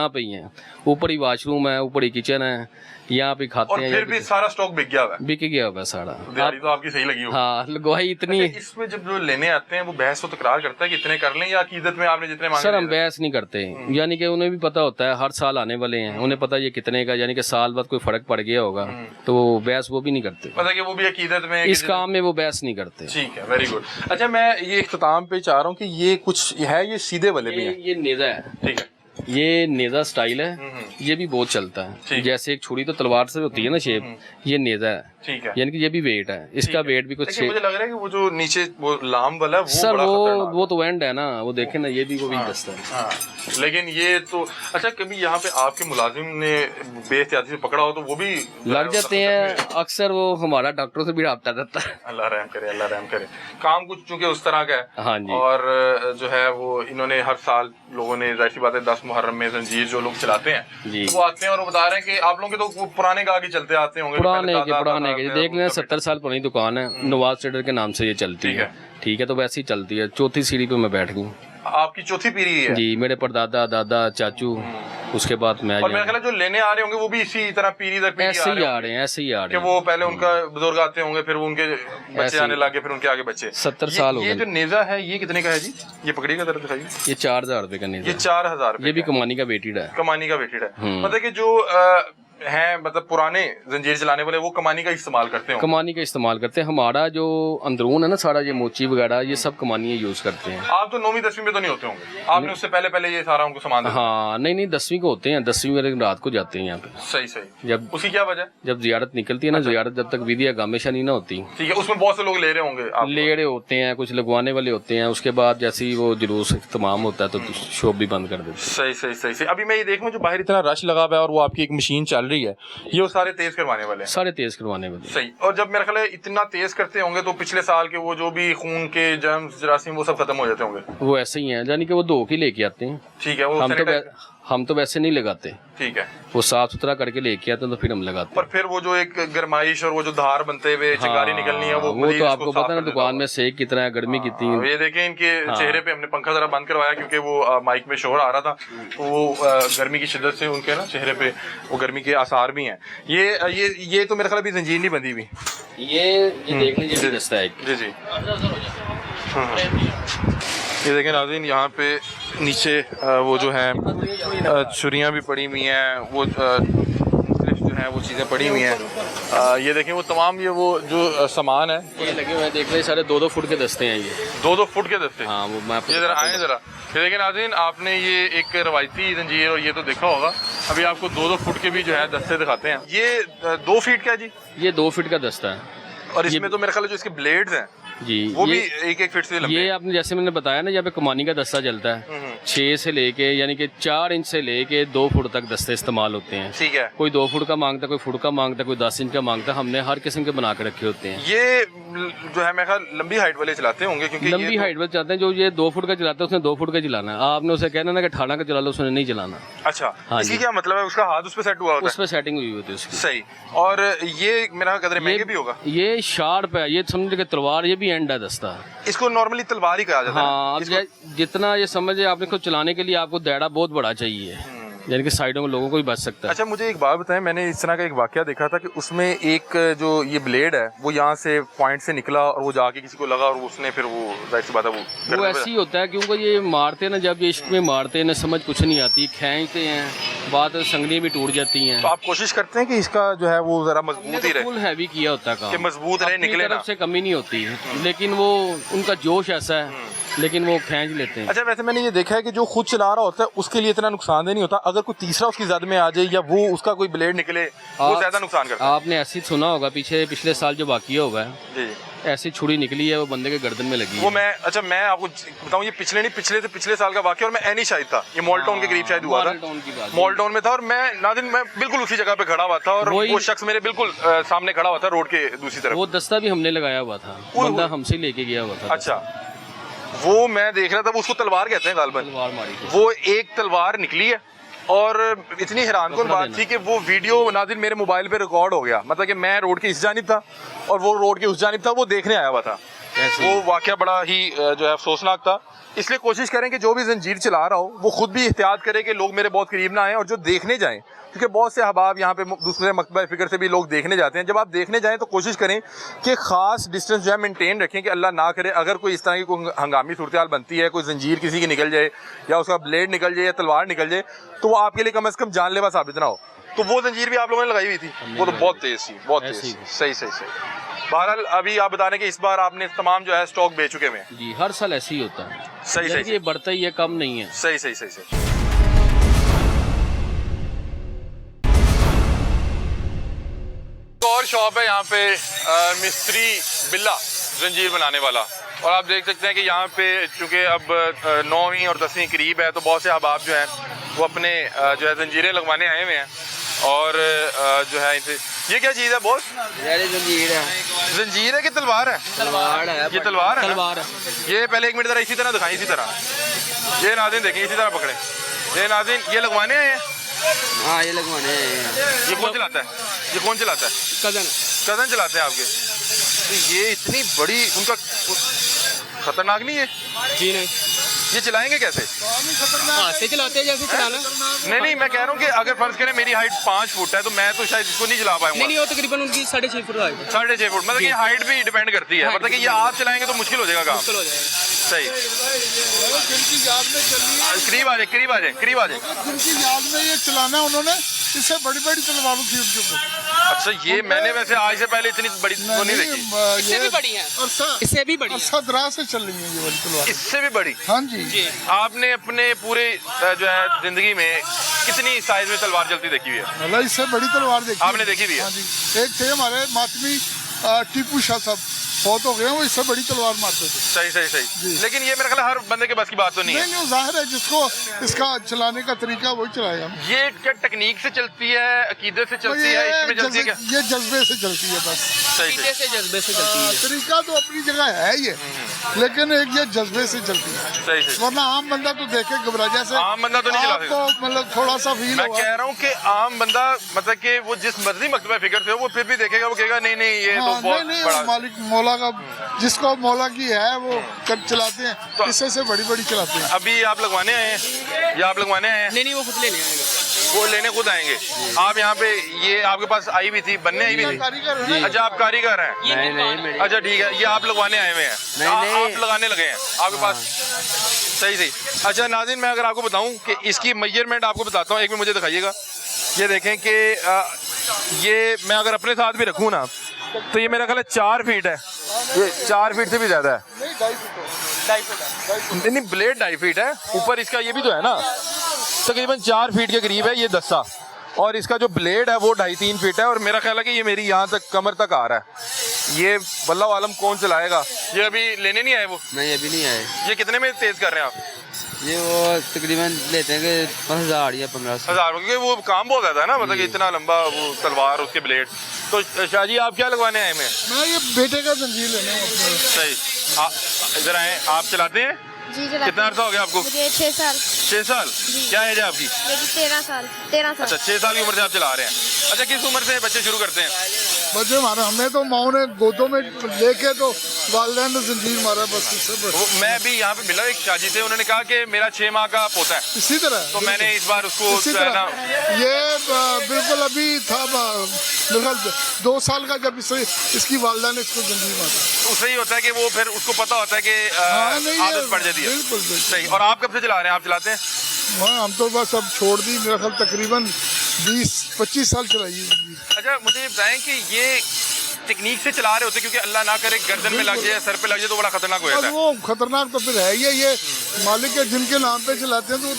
पे ही हैं। ऊपर ही वॉशरूम है, ऊपर ही किचन है, यहाँ पे खाते और हैं। फिर भी सारा स्टॉक बिक गया हुआ है? बिक गया होगा सारा। दिहाड़ी तो आपकी सही लगी हो? हाँ, लगवाई इतनी। अच्छा, इसमें जब जो लेने आते हैं वो बहस तो तकरार करता है कि इतने कर लें, या अकीदत में आपने जितने मांगे? सर, हम बहस नहीं करते, यानी कि उन्हें भी पता होता है हर साल आने वाले हैं, उन्हें पता है ये कितने का, यानी कि साल बाद कोई फर्क पड़ गया होगा तो वो बहस वो भी नहीं करते। मतलब कि वो भी अकीदत में इस काम में वो बहस नहीं करते। ठीक है, वेरी गुड। अच्छा, मैं ये इख्तिताम पे चाह रहा हूँ कि ये कुछ है, ये सीधे वाले भी हैं? ये नेजा है। ठीक है, ये नेजा स्टाइल है, ये भी बहुत चलता है। जैसे एक छुरी तो तलवार से होती है ना शेप, ये नेजा है। ठीक है, यानी कि ये भी वेट है, इसका वेट भी कुछ। मुझे लग रहा है कि वो जो नीचे वो लाम वाला है वो सर बड़ा खतरनाक वो तो एंड है ना, वो देखे ना, ये भी वो भी दस्ता है। हाँ, लेकिन ये तो अच्छा, कभी यहाँ पे आपके मुलाजिम ने बेहतियाती से पकड़ा हो तो वो भी लग जाते हैं अक्सर। वो हमारा डॉक्टरों से भी रब्ता रहता है। अल्लाह रहम करे, अल्लाह रहम करे। काम कुछ चूंकि उस तरह का है। हाँ जी। और जो है वो इन्होंने हर साल लोगों ने, जाहिर सी बात है, 10 मुहर्रम में जंजीर जो लोग चलाते हैं जी, वो आते हैं और वो बता रहे हैं कि आप लोगों के तो वो पुराने गाहक ही चलते आते होंगे, पुराने के देख लें। 70 साल पुरानी दुकान है, नवाज ट्रेडर के नाम से ये चलती है। ठीक है, तो वैसे ही चलती है। 4थी सीढ़ी पे मैं बैठ गई। आपकी 4थी पीढ़ी है? जी, मेरे परदादा, दादा, चाचू, उसके बाद मैं। और मेरा ख्याल है जो लेने आ रहे होंगे वो भी इसी तरह पीढ़ी दर पीढ़ी ऐसे ही आ रहे हैं। कि वो पहले उनका बुजुर्ग आते होंगे, फिर उनके बच्चे आने लगे, फिर उनके आगे बच्चे। 70 साल हो गए। ये जो नेजा है ये कितने का है जी? ये पकड़िएगा जरा, दिखाइए। ये 4000 रुपए का नेजा। ये 4000 रुपए। ये भी कमानी का वेटेड है। कमानी का वेटेड है। मतलब कि जो हैं मतलब पुराने जंजीर चलाने वाले वो कमानी का इस्तेमाल करते हो? कमानी का इस्तेमाल करते हैं। हमारा जो अंदरून है ना सारा, ये मोची वगैरह ये सब कमानी यूज करते हैं। आप तो 9वीं 10वीं में तो नहीं होते होंगे, आपने उससे पहले पहले ये सारा उनको सामान दिया? हाँ नहीं 10वीं को होते हैं, 10वीं मेरे रात को जाते हैं यहाँ पे। सही सही। जब उसकी क्या वजह? जब जियारत निकलती है ना, जियारत जब तक विधि गामेशा नहीं ना होती, ठीक है, उसमें बहुत से लोग ले रहे होंगे आप? ले रहे होते हैं, कुछ लगवाने वाले होते हैं। उसके बाद जैसे ही वो जुलूस तमाम होता है तो शॉप भी बंद कर देते हैं। सही सही सही सही। अभी मैं ये देखूं जो बाहर इतना रश लगा हुआ है और वो आपकी एक मशीन चल रही है, ये वो सारे तेज करवाने वाले हैं? सारे तेज करवाने वाले। सही। और जब मेरा ख्याल है इतना तेज करते होंगे तो पिछले साल के वो जो भी खून के जर्म्स जरासीम वो सब खत्म हो जाते होंगे? वो ऐसे ही है, यानी कि वो धो के लेके आते हैं। ठीक है, वो हम तो वैसे नहीं लगाते। ठीक है, वो साफ सुथरा करके लेके आते हैं तो फिर हम लगाते हैं। पर फिर वो जो एक गरमाइश और वो जो धार बनते हुए चिंगारी निकलनी है वो तो आपको पता है ना दुकान में सेक कितना है, गर्मी कितनी है। ये देखें इनके चेहरे पे हमने पंखा जरा बंद करवाया क्योंकि वो माइक में शोर आ रहा था, तो वो गर्मी की शिद्दत से उनके ना चेहरे पे वो गर्मी के आसार भी हैं। ये तो मेरे ख्याल अभी जंजीर नहीं बंधी हुई। ये देख लीजिए दस्ता है। जी जी। ये देखें नाज़रीन, यहाँ पे नीचे वो जो है छुरियाँ भी पड़ी हुई हैं, वो मुख्तलिफ जो है वो चीज़ें पड़ी हुई हैं। ये देखें वो तमाम ये वो जो सामान है ये लगे हुए हैं, देख रहे सारे 2-2 फुट के दस्ते हैं ये। 2-2 फुट के दस्ते? हाँ वो मैं ये जरा आए जरा। ये देखें नाज़रीन, आपने ये एक रवायती जंजीर और ये तो देखा होगा, अभी आपको 2-2 फुट के भी जो है दस्ते दिखाते हैं। ये 2 फीट का है जी? ये 2 फीट का दस्ता है। और इसमें तो मेरे ख्याल है जो इसके ब्लेड्स हैं जी वो भी 1-1 फीट से लंबे। ये आपने जैसे मैंने बताया ना, यहाँ पे कमानी का दस्ता चलता है 6 से लेके यानी कि 4 इंच से लेके 2 फुट तक दस्ते इस्तेमाल होते हैं। ठीक है। कोई 2 फुट का मांगता है, कोई फुट का मांगता है, कोई 10 इंच का मांगता है। हमने हर किस्म के बना के रखे होते हैं। ये जो है मेरे ख्याल लंबी हाइट वाले चलाते होंगे क्योंकि लंबी हाइट वाले चलाते हैं। जो ये 2 फुट का चलाता है उसने 2 फुट का चलाना है। आपने उसे कहना ना कि 18 का चला लो, उसने नहीं चलाना। अच्छा, हाँ इसकी जी। क्या मतलब है? उसका हाथ उस पर सेट हुआ होता है? उस पर सेटिंग हुई होती है उसकी। सही। और ये मेरा कदर महंगे भी होगा? ये शार्प है, ये समझ के तलवार, ये भी एंड है दस्ता। इसको नॉर्मली तलवार ही कहा जाता है। हाँ, अब जितना ये समझे आपने को चलाने के लिए आपको दायरा बहुत बड़ा चाहिए, यानी कि साइडों में लोगों को भी बच सकता है। अच्छा, मुझे एक बात बताएं, मैंने इस तरह का एक वाकया देखा था कि उसमें एक जो ये ब्लेड है वो यहाँ से पॉइंट से निकला और वो जाके किसी को लगा और उसने फिर वो जाहिर सी बात है वो ऐसे ही होता है क्योंकि ये मारते ना, जब ये इश्क में मारते हैं ना समझ कुछ नहीं आती, खींचते हैं, बात संगलियाँ भी टूट जाती हैं। तो आप कोशिश करते हैं कि इसका जो है वो जरा मजबूत ही रहे? फुल हैवी किया होता है काम, कि मजबूत रहे, अपनी निकले तरफ ना। से कमी नहीं होती, लेकिन वो उनका जोश ऐसा है, लेकिन वो खींच लेते हैं। अच्छा, वैसे मैंने ये देखा है कि जो खुद चला रहा होता है उसके लिए इतना नुकसानदेह नहीं होता, अगर कोई तीसरा उसकी जद में आ जाए या वो उसका कोई ब्लेड निकले वो ज्यादा नुकसान करता है। आपने ऐसी सुना होगा पिछले साल जो वाकया हुआ है, जी, ऐसी छुरी निकली है वो बंदे के गर्दन में लगी वो है। मैं आपको बताऊं, ये पिछले साल का वाकया और मैं एनी शायद था, ये मॉल टाउन के करीब शायद हुआ था। मॉल टाउन में था और मैं बिल्कुल उसी जगह पे खड़ा हुआ था और वो शख्स मेरे बिल्कुल सामने खड़ा हुआ था रोड के दूसरी तरफ। वो दस्ता भी हमने लगाया हुआ था, बंदा हमसे लेके गया हुआ था। अच्छा, वो मैं देख रहा था, वो उसको तलवार कहते हैं गालबन। तलवार मारी थी। वो एक तलवार निकली है और इतनी हैरानकुन बात थी कि वो वीडियो नाज़रीन मेरे मोबाइल पे रिकॉर्ड हो गया, मतलब कि मैं रोड के इस जानिब था और वो रोड के उस जानिब था, वो देखने आया हुआ था। वो वाकया बड़ा ही जो है अफसोसनाक था। इसलिए कोशिश करें कि जो भी जंजीर चला रहा हो वो खुद भी एहतियात करे कि लोग मेरे बहुत करीब ना आए और जो देखने जाएं, क्योंकि बहुत से अहबाब यहाँ पे दूसरे मकतबा फ़िक्र से भी लोग देखने जाते हैं। जब आप देखने जाएं तो कोशिश करें कि ख़ास डिस्टेंस जो है मेंटेन रखें कि अल्लाह ना करे अगर कोई इस तरह की कोई हंगामी सूरत बनती है, कोई जंजीर किसी की निकल जाए या उसका ब्लेड निकल जाए या तलवार निकल जाए, तो वो आपके लिए कम से कम जानलेवा साबित ना हो। तो वो जंजीर भी आप लोगों ने लगाई हुई थी, वो तो बहुत तेज़ थी, बहुत तेज़। सही सही सही। बहरहाल अभी आप बता रहे कि इस बार आपने तमाम जो है स्टॉक बेच चुके हैं? जी, हर साल ऐसे ही होता है। सही सही। ये बढ़ता ही है, कम नहीं है। सही सही सही सही। और शॉप है यहाँ पे मिस्त्री बिल्ला जंजीर बनाने वाला, और आप देख सकते हैं कि यहाँ पे चूँकि अब 9वीं और 10वीं करीब है तो बहुत से अहबाब जो हैं वो अपने जो है जंजीरें लगवाने आए हुए हैं। और जो है ये क्या चीज़ है बॉस? जंजीर है। जंजीर है कि तलवार है? तलवार है। ये तलवार है? तलवार है। ये पहले 1 मिनट जरा इसी तरह दिखाएं, इसी तरह। ये नाज़रीन देखें, इसी तरह पकड़े। ये नाज़रीन ये लगवाने आए हैं? हाँ, ये लगवाने हैं। ये कौन चलाता है? ये कौन चलाता है? कज़न चलाते हैं आपके? तो ये इतनी बड़ी उनका खतरनाक नहीं है? जी नहीं। ये चलाएंगे कैसे? से चलाते हैं जैसे चलाना। नहीं, मैं कह रहा हूँ कि अगर फर्ज करें मेरी हाइट 5 फुट है तो मैं तो शायद इसको नहीं चला पाऊंगा। नहीं, वो तकरीबन उनकी 6.5 फुट है। 6.5 फुट, मतलब ये हाइट भी डिपेंड करती है, मतलब कि ये आप चलाएंगे तो मुश्किल हो जाएगा काम। मुश्किल हो जाएगा। सही, जिनकी याद में चली है, करीब आ जाए, करीब आ जाए, करीब आ जाए। जिनकी याद में ये चलाना, उन्होंने इससे बड़ी बड़ी तलवारों थी उनके ऊपर। अच्छा, ये मैंने वैसे आज से पहले इतनी बड़ी वो नहीं देखी। इससे भी बड़ी है, इससे भी बड़ी है। अरसा दराज से चल रही है ये वाली तलवार। इससे भी बड़ी। हाँ जी। आपने अपने पूरे जो है जिंदगी में कितनी साइज में तलवार चलती देखी हुई है? मतलब इससे बड़ी तलवार देखी आपने देखी भी है? हाँ जी। एक थे हमारे मातमी टीपू शाह साहब, बहुत हो गए, वो इससे बड़ी तलवार मारते थे। सही सही सही। लेकिन ये मेरा ख्याल हर बंदे के बस की बात तो नहीं है। नहीं, जाहिर है जिसको इसका चलाने का तरीका वही चलाएगा। ये क्या टेक्निक से चलती है, अकीदे से चलती है, इसमें चलती है क्या? ये जज्बे से चलती है बस। सही सही। से जज्बे से चलती है। तरीका तो अपनी जगह है ये, लेकिन एक ये जज्बे से चलती है। सही सही। वरना आम बंदा तो देखे घबरा, जैसे आम बंदा तो नहीं चला आपको मतलब थोड़ा सा फील मैं होगा। कह रहा हूँ कि आम बंदा मतलब कि वो जिस मर्जी मकतबा फिक्र से हो वो फिर भी देखेगा, वो कहेगा नहीं नहीं ये तो हाँ, बहुत नहीं, बड़ा। वो मालिक मौला का, जिसको मौला की है वो चलाते हैं, तो- इससे से बड़ी बड़ी चलाते हैं। अभी आप लगवाने आए हैं या आप लगवाने आए हैं? नहीं वो खुद लेने आएंगे। वो लेने खुद आएंगे। आप यहाँ पे, ये आपके पास आई भी थी, बनने आई भी थी? कारीगर है ना? अच्छा, आप कारीगर हैं? नहीं अच्छा ठीक है, ये आप लगवाने आए हुए हैं? नहीं। आप लगाने लगे हैं आपके पास? सही सही। अच्छा नाज़रीन, मैं अगर आपको बताऊं कि इसकी मेजरमेंट आपको बताता हूँ, एक मिनट मुझे दिखाइएगा। ये देखें कि ये मैं अगर अपने साथ भी रखूँ ना, तो ये मेरा ख्याल है 4 फीट है। ये 4 फीट से भी ज़्यादा है। नहीं, 2.5 फीट नहीं, ब्लेड 2.5 फीट है, ऊपर इसका ये भी तो है ना, तकरीबन 4 फीट के करीब है ये दस्ता, और इसका जो ब्लेड है वो 2.5-3 फीट है, और मेरा ख्याल है कि ये मेरी यहाँ तक कमर तक आ रहा है। ये वल्लाह आलम कौन चलाएगा। ये अभी लेने नहीं आए वो? नहीं अभी नहीं आए। ये कितने में तेज कर रहे हैं आप? ये वो तकरीबन लेते हैं कि 1000 या 1500। 1000, क्योंकि वो काम बहुत ज्यादा है ना, मतलब कि इतना लंबा वो तलवार, उसके ब्लेड। तो शाहजी आप क्या लगवाने आए में? मैं ये बेटे का जंजीर लेने हूँ अपने। सही, इधर आए। आप चलाते हैं? जी चलाते कितना हैं। अर्सा हो गया आपको? मुझे 6 साल। 6 साल? क्या एज है आपकी? मेरी 13 साल। 13 साल। अच्छा, 6 साल की उम्र से आप चला रहे हैं। अच्छा, किस उम्र से बच्चे शुरू करते हैं? बच्चे हमारे, हमें तो माओ ने गोदों में लेके तो वालिदैन ने जंजीर मारा, बस इससे बस। मैं भी यहाँ पे मिला एक शाहजी से, उन्होंने कहा कि मेरा 6 माह का पोता है, इसी तरह तो मैंने इस बार उसको इसी जो है ना, तरह ये बिल्कुल अभी था, मेरे ख्याल 2 साल का, जब इसकी वालिदा ने इसको जंजीर मारा। तो उससे ही होता है कि वो फिर उसको पता होता है कि हाँ, नहीं, आदत पड़ जाती है। बिल्कुल बिल्कुल। सही। और आप कब से चला रहे हैं? आप चलाते हैं? हाँ, हम तो बस अब छोड़ दी, मेरा ख्याल तकरीबन 20-25 साल चलाई है। अच्छा, मुझे ये बताएं कि ये टेक्निक से चला रहे होते, क्योंकि अल्लाह ना करे गर्दन में लग जाए, सर पे लग जाए, तो बड़ा खतरनाक हो अब जाता है। वो खतरनाक तो फिर है ही है, ये मालिक के जिनके नाम पे चलाते हैं तो वो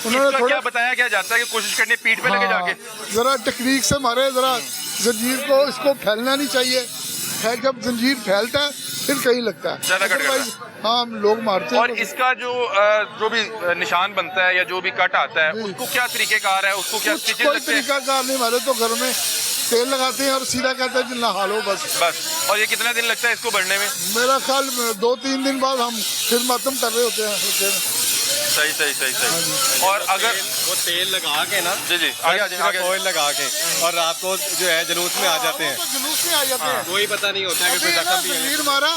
उन्होंने इसका थोड़ा क्या बताया क्या जाता है कि कोशिश करनी पीठ पे लगे जाके? जरा टेक्निक से मारे, जरा जंजीर को इसको फैलना नहीं चाहिए है, जब जंजीर फैलता है फिर कहीं लगता है। ज्यादा कट करता है। Otherwise, हाँ, हम लोग मारते हैं और तो- इसका जो भी निशान बनता है या जो भी कट आता है, उसको क्या तरीकेकार है, उसको क्या कुछ स्टिचेस कोई लगते हैं? तरीका कार नहीं, हमारे तो घर में तेल लगाते हैं और सीधा कहते हैं जितना हालो बस। बस। और ये कितना दिन लगता है इसको बढ़ने में? मेरा ख्याल 2-3 दिन बाद हम फिर मातम कर रहे होते हैं। सही सही सही सही। और अगर वो तेल लगा के ना, जी जी आगे आगे ऑयल लगा के, और रात को जो है जुलूस में आ जाते हैं, तो जुलूस में आ जाते हैं। कोई पता नहीं होता है कि कोई अभी जख्म भी है। जंजीर मारा,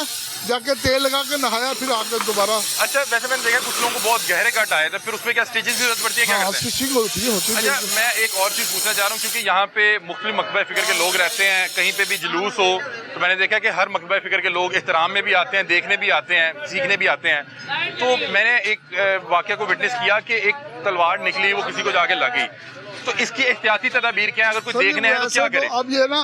जाके तेल लगा के नहाया, फिर आकर दोबारा अच्छा, वैसे मैंने देखा कुछ लोगों को बहुत गहरे कट आए थे, फिर उसमें क्या स्टिचेस की जरूरत पड़ती है, क्या हाँ, करते हैं? स्टिचिंग होती है अच्छा, मैं एक और चीज़ पूछना चाह रहा हूँ, क्योंकि यहाँ पे मुख्तलिफ मकबा फ़िक्र के लोग रहते हैं, कहीं पे भी जुलूस हो तो मैंने देखा कि हर मकबा फ़िक्र के लोग एहतराम में भी आते हैं, देखने भी आते हैं, सीखने भी आते हैं। तो मैंने एक वाक़या को विटनेस किया कि एक तलवार निकली, वो किसी को जाके लग गई, तो इसकी एहतियाती तदाबीर क्या है? अगर कोई देखने है तो क्या करे? अब ये ना,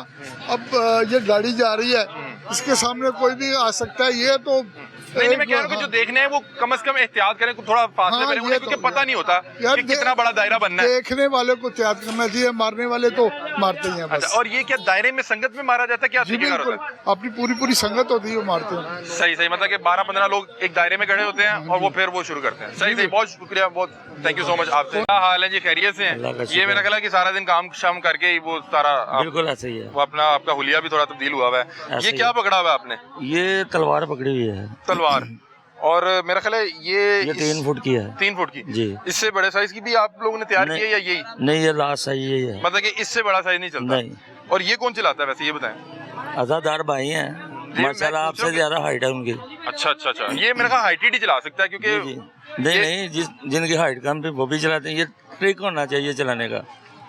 अब ये गाड़ी जा रही है, इसके सामने कोई भी आ सकता है, ये तो नहीं, मैं कह रहा हूँ कि जो देखने हैं वो कम से कम एहतियात करें, थोड़ा फासले हाँ, में रहें, ये क्योंकि तो- पता नहीं होता यार कि कितना बड़ा दायरा बनना है। देखने वाले को त्याग करना चाहिए, मारने वाले तो मारते ही हैं बस। अच्छा, और ये क्या दायरे में संगत में मारा जाता है, क्या जी तरीकेकार बिल्कुल, होता है? अपनी पूरी संगत होती है, वो मारते हैं। सही सही, मतलब कि 12-15 लोग एक दायरे में खड़े होते हैं और वो फिर वो शुरू करते हैं। सही सही, बहुत शुक्रिया, बहुत थैंक यू सो मच आपसे। क्या हाल है जी? खैरियत से हैं? ये मेरा ख्याल है कि सारा दिन काम शाम करके ही वो सारा बिल्कुल ऐसा ही है। वो अपना आपका हुलिया भी थोड़ा तब्दील हुआ है। ये ही क्या है। पकड़ा हुआ है आपने? ये तलवार पकड़ी हुई है, तलवार। और मेरा ख्याल है ये 3 फुट की है। 3 फुट की जी। इससे बड़े साइज की भी आप लोगों ने तैयार की नहीं। है या यही? नहीं, ये लास्ट साइज यही है। मतलब कि इससे बड़ा साइज नहीं चलता? नहीं। और ये कौन चलाता है वैसे, ये बताएं? आजादार भाई हैं, मैं माशाल्लाह पूछ रहा आपसे हूँ ज्यादा हाइट है उनकी। अच्छा अच्छा अच्छा, ये मेरा ख्याल हाइट ही चला सकता है, क्योंकि जी, जी। नहीं, जिनकी हाइट कम है वो भी चलाते हैं। ये ट्रिक होना चाहिए चलाने का,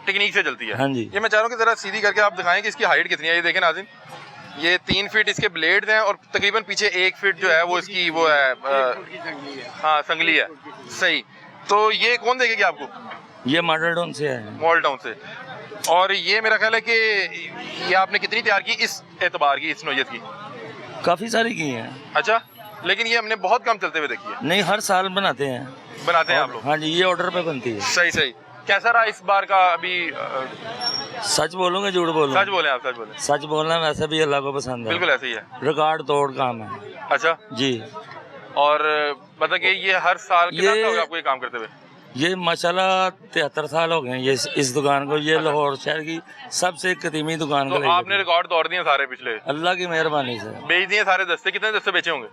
टेक्निक से चलती है। हाँ जी। ये मैं चाह रहा हूँ कि जरा सीधी करके आप दिखाएं कि इसकी हाइट कितनी है। ये देखें नाज़रीन, ये 3 फीट इसके ब्लेड हैं और तकरीबन पीछे 1 फीट जो है वो इसकी वो है हाँ संगली है। सही, तो ये कौन देगी आपको? ये मॉडल टाउन से है। मॉल टाउन से। और ये मेरा ख्याल है कि ये आपने कितनी तैयार की इस एतबार की, इस नौयत की? काफी सारी की हैं। अच्छा, लेकिन ये हमने बहुत कम चलते हुए देखी है। नहीं, हर साल बनाते हैं। बनाते हैं आप लोग? हाँ जी, ये ऑर्डर पे बनती है। सही सही। कैसा रहा इस बार का अभी? सच बोलूंगा झूठ बोलूंगा? सच बोले आप, सच बोले। सच बोलना वैसे भी अल्लाह को पसंद है। बिल्कुल ऐसे ही है। रिकॉर्ड तोड़ काम है। अच्छा जी। और मतलब कि ये हर साल कितना ये- साल हो गया आपको ये काम करते हुए? ये माशाल्लाह 73 साल हो गए हैं ये इस दुकान को। ये लाहौर शहर की सबसे कदीमी दुकान तो को आपने रिकॉर्ड तोड़ दिए सारे पिछले? अल्लाह की मेहरबानी से बेच दिए सारे दस्ते? कितने दस्ते बेचे होंगे?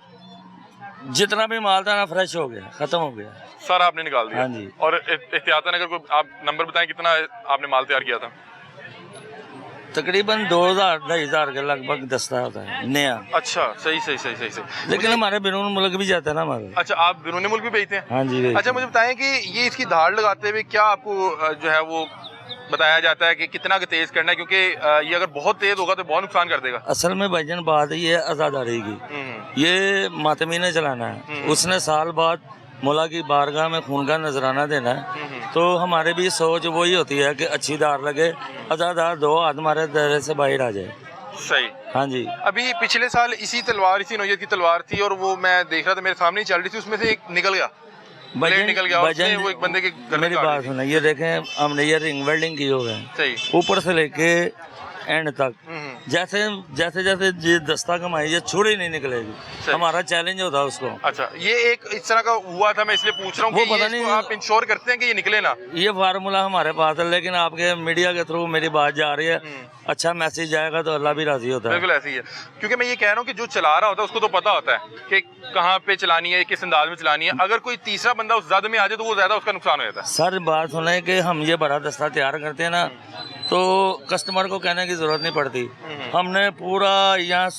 जितना भी माल था ना फ्रेश हो गया, खत्म हो गया। सारा आपने निकाल दिया? हाँ जी। और एहतियातन अगर कोई आप नंबर बताएं कितना आपने माल तैयार किया था? तकरीबन 2000-2500 के लगभग दस्ता होता है नया। अच्छा, सही सही सही सही सही। लेकिन हमारे बिरून मुल्क भी जाता है ना हमारे। अच्छा, आप बिरूनी मुल्क भी बेचते हैं? हाँ जी। अच्छा, मुझे बताएं कि ये इसकी धाड़ लगाते हुए क्या आपको जो है वो बताया जाता है कि कितना तेज करना है, क्योंकि ये अगर बहुत तेज होगा तो बहुत नुकसान कर देगा? असल में भाईजान बात ये आज़ादारी की, ये मातमी ने चलाना है। उसने साल बाद मौला की बारगाह में खून का नजराना देना है। तो हमारे भी सोच वही होती है कि अच्छी दार लगे, आज़ादार दो हाथ हमारे दायरे से बाहर आ जाए। सही। हाँ जी। अभी पिछले साल इसी नौयत की तलवार थी और वो मैं देख रहा था, मेरे सामने ही चल रही थी, उसमें से एक निकल गया, ब्लेड निकल गया और उसने वो एक बंदे के घर में मेरी काट बात दी। सुना, ये देखें हमने ये रिंग वेल्डिंग की हो गए सही। ऊपर से लेके एंड तक। जैसे जैसे जैसे ये दस्ता कमाई ये छुरी नहीं निकलेगी। हमारा चैलेंज होता है उसको। अच्छा, ये एक इस तरह का हुआ था, मैं इसलिए पूछ रहा हूँ वो कि पता ये नहीं- इसको आप इंश्योर करते हैं कि ये निकले ना? ये फार्मूला हमारे पास है, लेकिन आपके मीडिया के थ्रू मेरी बात जा रही है, अच्छा मैसेज जाएगा तो अल्लाह भी राजी होता है। बिल्कुल ऐसे ही है, क्योंकि मैं ये कह रहा हूँ कि जो चला रहा होता है उसको तो पता होता है कि कहाँ पे चलानी है, किस अंदाज में चलानी है। अगर कोई तीसरा बंदा उस ज्यादा में आ जाए तो वो ज्यादा उसका नुकसान हो जाता है। सर बात सुने कि हम ये बड़ा दस्ता तैयार करते हैं ना, तो कस्टमर को कहने की जरूरत नहीं पड़ती। हमने पूरा यहाँ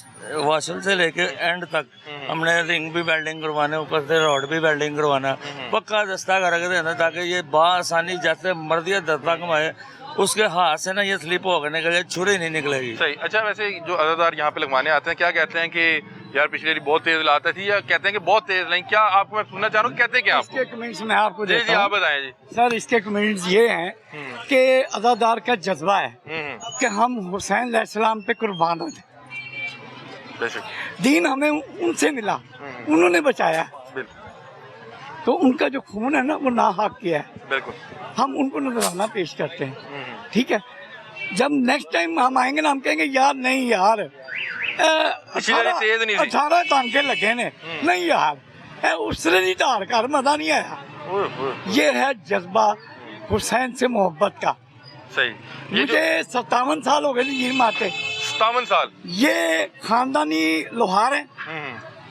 वाशल से लेके एंड तक हमने रिंग भी वेल्डिंग करवाना, ऊपर से रॉड भी वेल्डिंग करवाना, पक्का दस्ता करके देना, ताकि ये बासानी जैसे मर्दी दस्ता कमाए उसके हाथ से ना ये स्लिप होकर निकले, छुरी नहीं निकलेगी। सही। अच्छा, वैसे जो अदादार यहाँ पे लगवाने आते हैं क्या कहते हैं कि यार पिछले बारी बहुत तेज लाता थी, या कहते हैं कि बहुत तेज नहीं? क्या आपको मैं सुनना चाह रहा हूँ, कहते हैं क्या आपको? इसके कमेंट्स मैं आपको जी जी, देता आप हूँ बताएं जी। सर। इसके कमेंट्स ये हैं कि अदादार का जज्बा है कि हम हुसैन अलैहिस्सलाम पे कुर्बान हो जाए। बेशक। दीन हमें उनसे मिला, उन्होंने बचाया, बिल्कुल तो उनका जो खून है ना वो नाहक किया है। बिल्कुल। हम उनको नजराना पेश करते हैं, ठीक है। जब नेक्स्ट टाइम हम आएंगे ना, हम कहेंगे यार नहीं यार, तेज नहीं थी। 18 टांके लगे ने, नहीं यार उसने नहीं धार कर मजा नहीं आया। ये है जज्बा हुसैन से मोहब्बत का। सही। मुझे 57 साल हो गए जंजीर मारते। 57 साल? ये खानदानी लोहार है,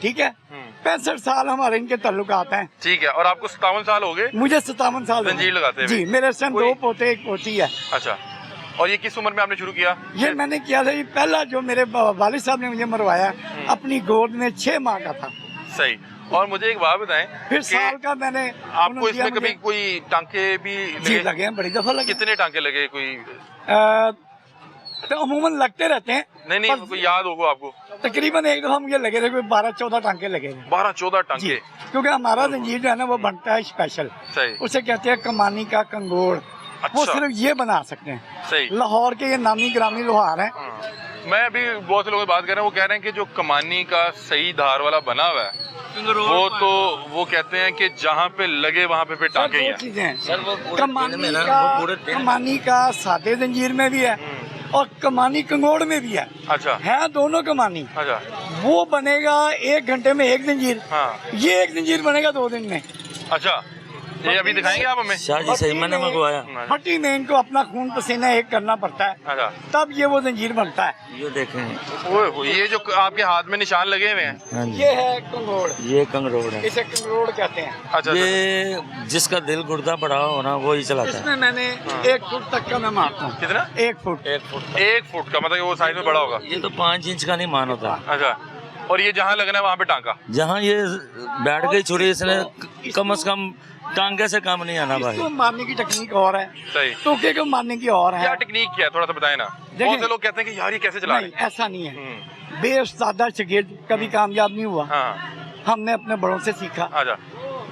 ठीक है। 65 साल हमारे इनके ताल्लुकात हैं। ठीक है। और आपको 57 साल हो गए? मुझे 57 साल हो गए। जंजीर लगाते हुए? जी, मेरे सन 2 पोते 1 पोती है। अच्छा, और ये किस उम्र में आपने शुरू किया? ये मैंने किया था, ये पहला जो मेरे वालिद साहब ने मुझे मरवाया अपनी गोद में 6 माह का था। सही। और मुझे एक बात बताएं, फिर साल का मैंने आपको इसमें कभी कोई टांके भी जी लगे हैं, बड़ी दफा लगे। कितने टांके लगे? कोई तो अमूमन लगते रहते हैं। नहीं कोई याद होगा आपको? तकरीबन एक दफा मुझे लगे थे, कोई 12-14 टांके लगे थे। 12-14 टांके? क्योंकि हमारा जंजीर जो है ना वो बनता है स्पेशल। सही। उसे कहते हैं कमानी का कंगोड़। अच्छा। वो सिर्फ ये बना सकते हैं। सही। लाहौर के ये नामी ग्रामी लोहार हैं। मैं अभी बहुत से लोगों से बात कर रहा हूँ, वो कह रहे हैं कि जो कमानी का सही धार वाला बना हुआ है वो तो वो कहते हैं कि जहाँ पे लगे वहाँ पे फिर टांके ही हैं। चीजें हैं। सर वो कमानी का सादे जंजीर में भी है और कमानी कंगोड़ में भी है। अच्छा। है दोनों कमानी। अच्छा। वो बनेगा 1 घंटे में 1 जंजीर। हाँ। ये 1 जंजीर बनेगा 2 दिन में। अच्छा, ये अभी दिखाएंगे आप हमें? शाह जी सही मैंने मंगवाया। फटी में इनको अपना खून पसीना एक करना पड़ता है, अच्छा। तब ये वो जंजीर बनता है। ये देखें, ओए ये जो आपके हाथ में निशान लगे हुए हैं, हाँ जी, ये है कंगोड़। ये कंगरोड़ है। इसे कंगोड़ कहते हैं। अच्छा। ये जिसका दिल गुर्दा बड़ा हो ना वो ही चलाता है। इसमें मैंने 1 फुट तक का मैं मारता हूँ। कितना? 1 फुट। 1 फुट का मतलब वो साइज में बड़ा होगा? ये तो 5 इंच का नहीं मान होता। अच्छा। और ये जहाँ लगना है वहाँ पे टांका? जहाँ ये बैठ गई छुरी, इसने कम से कम टांगे से काम नहीं आना भाई। इसको मारने की टेक्निक और है, सही। टोके को मारने की और है। क्या टेक्निक क्या है, थोड़ा सा बताए ना। बहुत से लोग कहते हैं कि यार ये कैसे चला रहे नहीं, ऐसा नहीं है। बेउस्तादा शागिर्द कभी कामयाब नहीं हुआ। हाँ हमने अपने बड़ों से सीखा। आजा।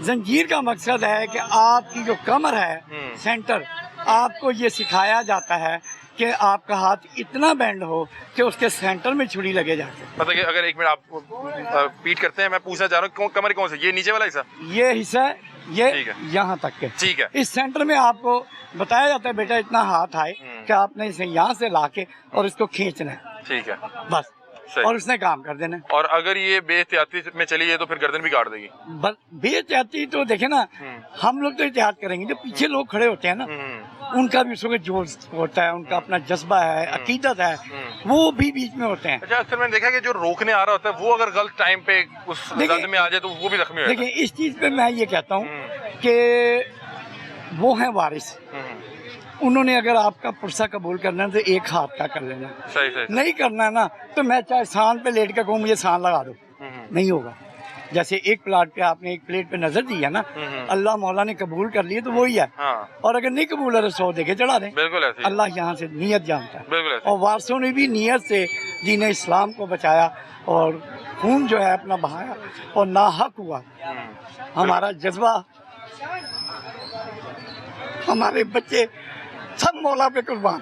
जंजीर का मकसद है कि आपकी जो कमर है सेंटर, आपको ये सिखाया जाता है कि आपका हाथ इतना बेंड हो कि उसके सेंटर में छुरी लगे जाके। मतलब कि अगर एक मिनट आप पीट करते हैं, मैं पूछना चाह रहा हूँ कमर कौन सा, ये नीचे वाला हिस्सा? ये हिस्सा ये ठीक है। यहाँ तक के, ठीक है। इस सेंटर में आपको बताया जाता है बेटा इतना हाथ आए कि आपने इसे यहाँ से लाके और इसको खींचना है, ठीक है, बस, सही। और उसने काम कर देना है। और अगर ये बेहतियाती में चली है तो फिर गर्दन भी काट देगी। बेहतियाती तो देखे ना, हम लोग तो एहतियात करेंगे, जो पीछे लोग खड़े होते हैं ना, उनका भी उसको जोश होता है, उनका अपना जज्बा है, अकीदत है, वो भी बीच में होते हैं। अच्छा, अक्सर मैंने देखा कि जो रोकने आ रहा होता है वो अगर गलत टाइम पे उस दर्द में आ जाए तो वो भी जख्मी हो जाता है। देखिए, इस चीज पे मैं ये कहता हूँ कि वो है वारिस, उन्होंने अगर आपका पुरसा कबूल करना है तो एक हाथ का कर लेना, सही सही। नहीं करना ना तो मैं चाहे सांड पे लेट कर कहूँ मुझे सांड लगा दो, नहीं होगा। जैसे एक प्लाट पे आपने एक प्लेट पे नजर दी है ना, अल्लाह मौला ने कबूल कर लिए तो वही है, हाँ। और अगर नहीं कबूल है तो 100 देके चढ़ा दें। बिल्कुल ऐसे ही। अल्लाह यहाँ से नियत जानता है, बिल्कुल ऐसे। और वारसों ने भी नियत से दीन इस्लाम को बचाया और खून जो है अपना बहाया और नाहक हुआ। हमारा जज्बा, हमारे बच्चे सब मौला पे कुर्बान।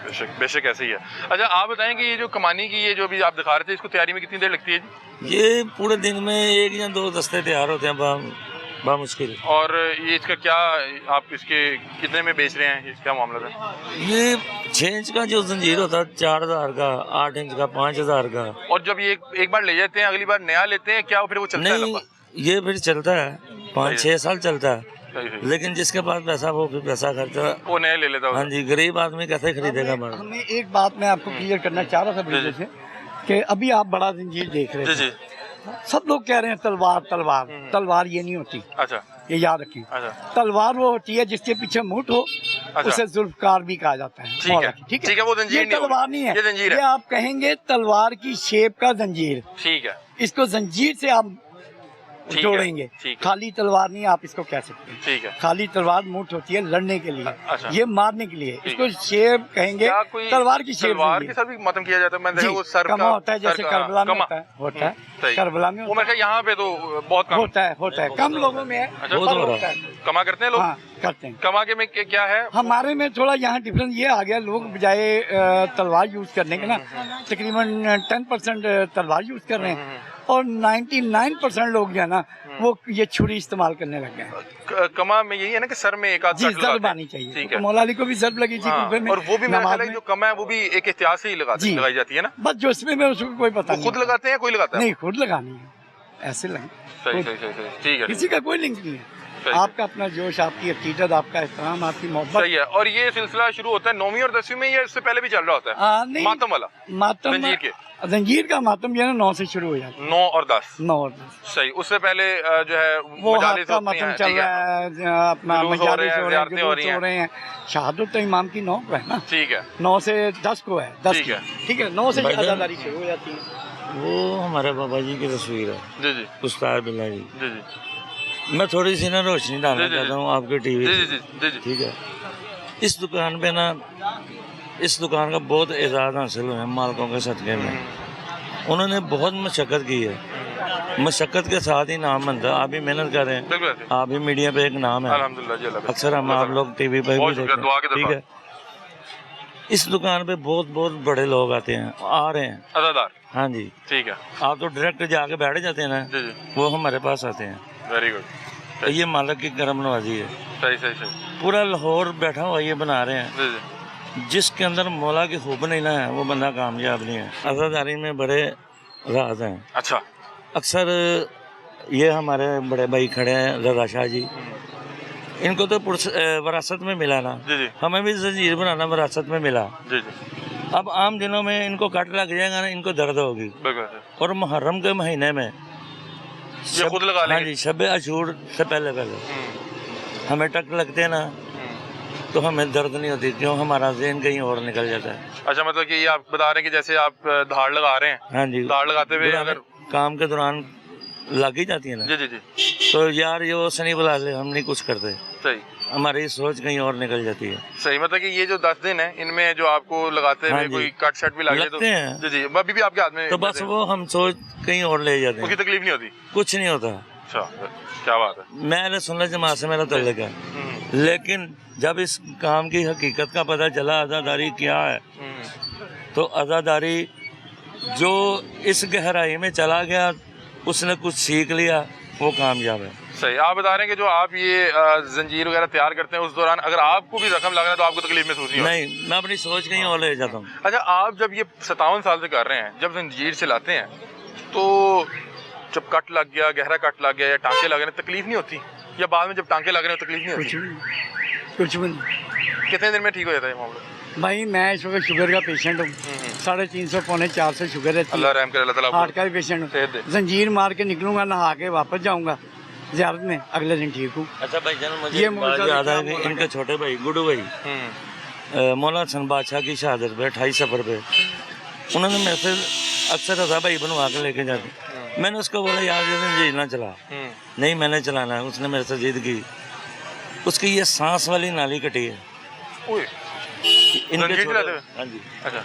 बेशक बेशक ऐसे ही है। अच्छा, आप बताएं कि ये जो कमानी की ये जो भी आप दिखा रहे थे, इसको तैयारी में कितनी देर लगती है जी? ये पूरे दिन में 1 या 2 दस्ते तैयार होते हैं बामुश्किल। और ये इसका क्या, आप इसके कितने में बेच रहे हैं, क्या मामला है? ये 6 इंच का जो जंजीर होता है 4000 का, 8 इंच का 5000 का। और जब ये एक बार ले जाते हैं अगली बार नया लेते हैं क्या, फिर वो चलता है नहीं, लंबा? ये फिर चलता है 5-6 साल चलता है, सही सही। लेकिन जिसके पास पैसा वो फिर पैसा खर्चा। वो नया ले लेता हाँ है। जी, गरीब आदमी कैसे खरीदेगा बड़ा। हमें एक बात मैं आपको क्लियर करना चाह रहा था ब्रिज से कि अभी आप बड़ा जंजीर देख रहे जी थे, जी। सब लोग कह रहे हैं तलवार तलवार, तलवार ये नहीं होती, अच्छा ये याद रखें। अच्छा तलवार वो होती है जिसके पीछे मुठ हो, अच्छा। उसे जुल्फकार भी कहा जाता है। ठीक है, ठीक ठीक है, वो जंजीर ये नहीं होगी। तलवार नहीं है, ये जंजीर है। ये आप कहेंगे तलवार की शेप का जंजीर, ठीक है, इसको जंजीर से आप ठीक है, जोड़ेंगे, ठीक है। खाली तलवार नहीं आप इसको कह सकते। ठीक है। खाली तलवार मुठ होती है लड़ने के लिए, अच्छा। ये मारने के लिए, ठीक इसको शेप कहेंगे, क्या कोई तलवार की शेप तलवार के साथ भी मातम किया जाता है? मैंने देखा वो सर कमा का होता है, जैसे सर का- करबला में कमा। होता है सही। करबला में वो मैं यहाँ पे तो बहुत कम होता है कम लोगों में है, अच्छा, पर होता है। कमा करते हैं लोग। हाँ, करते हैं। कमा के में क्या है? हमारे में थोड़ा यहाँ डिफरेंस ये आ गया, लोग बजाय तलवार यूज करने के ना तकरीबन 10% तलवार यूज कर रहे हैं, और 99% लोग जो है ना वो ये छुरी इस्तेमाल करने लग गए हैं। कमा में यही है ना कि सर में एक आध जी, सट लगाते जर्ब हैं। आनी चाहिए। ठीक तो है। मौला अली को भी जर्ब लगी थी हाँ, कुफे में, और वो भी मेरा नमाज ख्याल है में। जो कमा है वो भी एक एहतियात से ही जी। लगाई जाती है ना। बस जो इसमें मैं उसको कोई पता वो नहीं, खुद लगाते हैं, कोई लगाता है? नहीं खुद लगानी है, ऐसे लगे, सही सही सही सही, ठीक है। किसी का कोई लिंक नहीं है। सही। आपका अपना जोश, आपकी अकीदत, आपका एहतराम, आपकी मोहब्बत। सही है। और ये सिलसिला शुरू होता है 9वीं और 10वीं में, या इससे पहले भी चल रहा होता है? नहीं, मातम वाला मातम जंजीर के? जंजीर का मातम जो है ना 9 से शुरू हो जाता है। 9 और 10। 9 और 10 सही। उससे पहले जो है वो हाथ मजालिस का होती मातम हैं, चल ठीक है। रहा है, अपना जुलूस हो रहे मजालिस हैं, हो रहे हैं, ज़ियारतें हो जुलूस रही हैं। हो रहे हैं। शहादत तो इमाम की 9 को है ना, ठीक है। 9 से 10 को है, 10 ठीक है। ठीक है, 9 से भाईजान, आजादारी शुरू हो जाती है। वो हमारे बाबा जी की तस्वीर है, जी जी उस्ताद बिल्ला जी। जी जी मैं थोड़ी सी ना रोशनी डालना जी, जी, चाहता हूँ आपके टीवी जी पे। जी जी जी। ठीक है, इस दुकान पे ना, इस दुकान का बहुत एजाज़ हासिल हुआ है मालकों के सदक़े में। उन्होंने बहुत मशक्क़त की है, मशक्क़त के साथ ही नाम बनता है। आप भी मेहनत कर रहे हैं, बिल्कुल ऐसे। आप भी मीडिया पे एक नाम है, अल्हम्दुलिल्लाह जी, अल्लाह का। अक्सर हम आप लोग टीवी पे भी बहुत देखते शुक्रिया, दुआ के हैं। ठीक दरबार। है, इस दुकान पे बहुत बहुत बड़े लोग आते हैं, आ रहे हैं। अदादार। हाँ जी, ठीक है। आप तो डायरेक्ट जाके बैठ जाते हैं ना, जी जी, वो हमारे पास आते हैं। Very good. तो ये मालिक की करम नवाजी है। सही सही सही। पूरा लाहौर बैठा हुआ ये बना रहे हैं। जी जी जिसके अंदर मौला की खूब नहीं ना है वो बंदा कामयाब नहीं है। अज़ादारी में बड़े राज हैं। अच्छा। अक्सर ये हमारे बड़े भाई खड़े हैं रज़ा शाह जी, इनको तो विरासत में मिला ना, जी जी हमें भी जंजीर बनाना विरासत में मिला। जी जी, अब आम दिनों में इनको कट लग जाएगा ना, इनको दर्द होगी। बिल्कुल ऐसे। और मुहर्रम के महीने में ये खुद लगा हाँ लेंगे? जी, शब अशूर से पहले हमें टक लगते हैं ना तो हमें दर्द नहीं होती, क्यों हमारा ज़हन कहीं और निकल जाता है। अच्छा, मतलब कि ये आप बता रहे हैं कि जैसे आप धाड़ लगा रहे हैं, हाँ जी, धाड़ लगाते हुए अगर काम के दौरान लग ही जाती है ना, जी जी जी, तो यार ये वो सनी बुला ले, हम नहीं कुछ करते। सही हमारी सोच कहीं और निकल जाती है। सही, मतलब कि ये जो 10 दिन है इनमें जो आपको लगाते हाँ हुए जी। कोई कट शट भी लगे तो लगते हैं। जी जी, अभी भी आपके हाथ में तो बस वो हम सोच कहीं और ले जाते उसकी हैं, तकलीफ नहीं होती। कुछ नहीं होता। अच्छा, क्या बात है। मैं सुन्नत जमात से मेरा तल्लुक है, हम्म, लेकिन जब इस काम की हकीकत का पता चला आज़ादारी क्या है, तो आज़ादारी जो इस गहराई में चला गया उसने कुछ सीख लिया, वो कामयाब है। सही। आप बता रहे हैं कि जो आप ये जंजीर वगैरह तैयार करते हैं उस दौरान अगर आपको भी जख्म लग रहा है तो आपको तकलीफ महसूस नहीं होती? नहीं, मैं अपनी सोच कहीं और ले जाता हूँ। अच्छा, आप जब ये 57 साल से कर रहे हैं, जब जंजीर चलाते हैं तो जब कट लग गया, गहरा कट लग गया या टांके लग रहे हैं, तकलीफ नहीं होती? या बाद में जब टांके लग रहे हैं तकलीफ नहीं कुछ होती? भी कुछ भी नहीं कितने दिन में ठीक हो जाता है ये मामला? भाई मैं इस वक्त शुगर का पेशेंट हूँ, 350 पौने 400 शुगर रहती अल्लाह है, रहम करे, अल्लाह ताला हार्ट आपको का भी पेशेंट सेहत दे। हूँ। जंजीर मार के निकलूंगा, नहा के वापस जाऊंगा ज़ियारत में, अगले दिन ठीक हूँ। अच्छा भाई जान, मुझे ये एक बात मुझे याद है क्या कि इनके छोटे भाई गुडू भाई मौलाना हसन बादशाह की शहादत पे 28 सफ़र पे उन्होंने मेरे से अक्सर रजा भाई बनवा के लेके जाते। मैंने उसको बोला यार ये जंजीर ना चला, नहीं मैंने चलाना है। उसने मेरे से जिद की, उसकी ये सांस वाली नाली कटी है ओए, इनके जंजीर चलाते हुए? हाँ जी, अच्छा,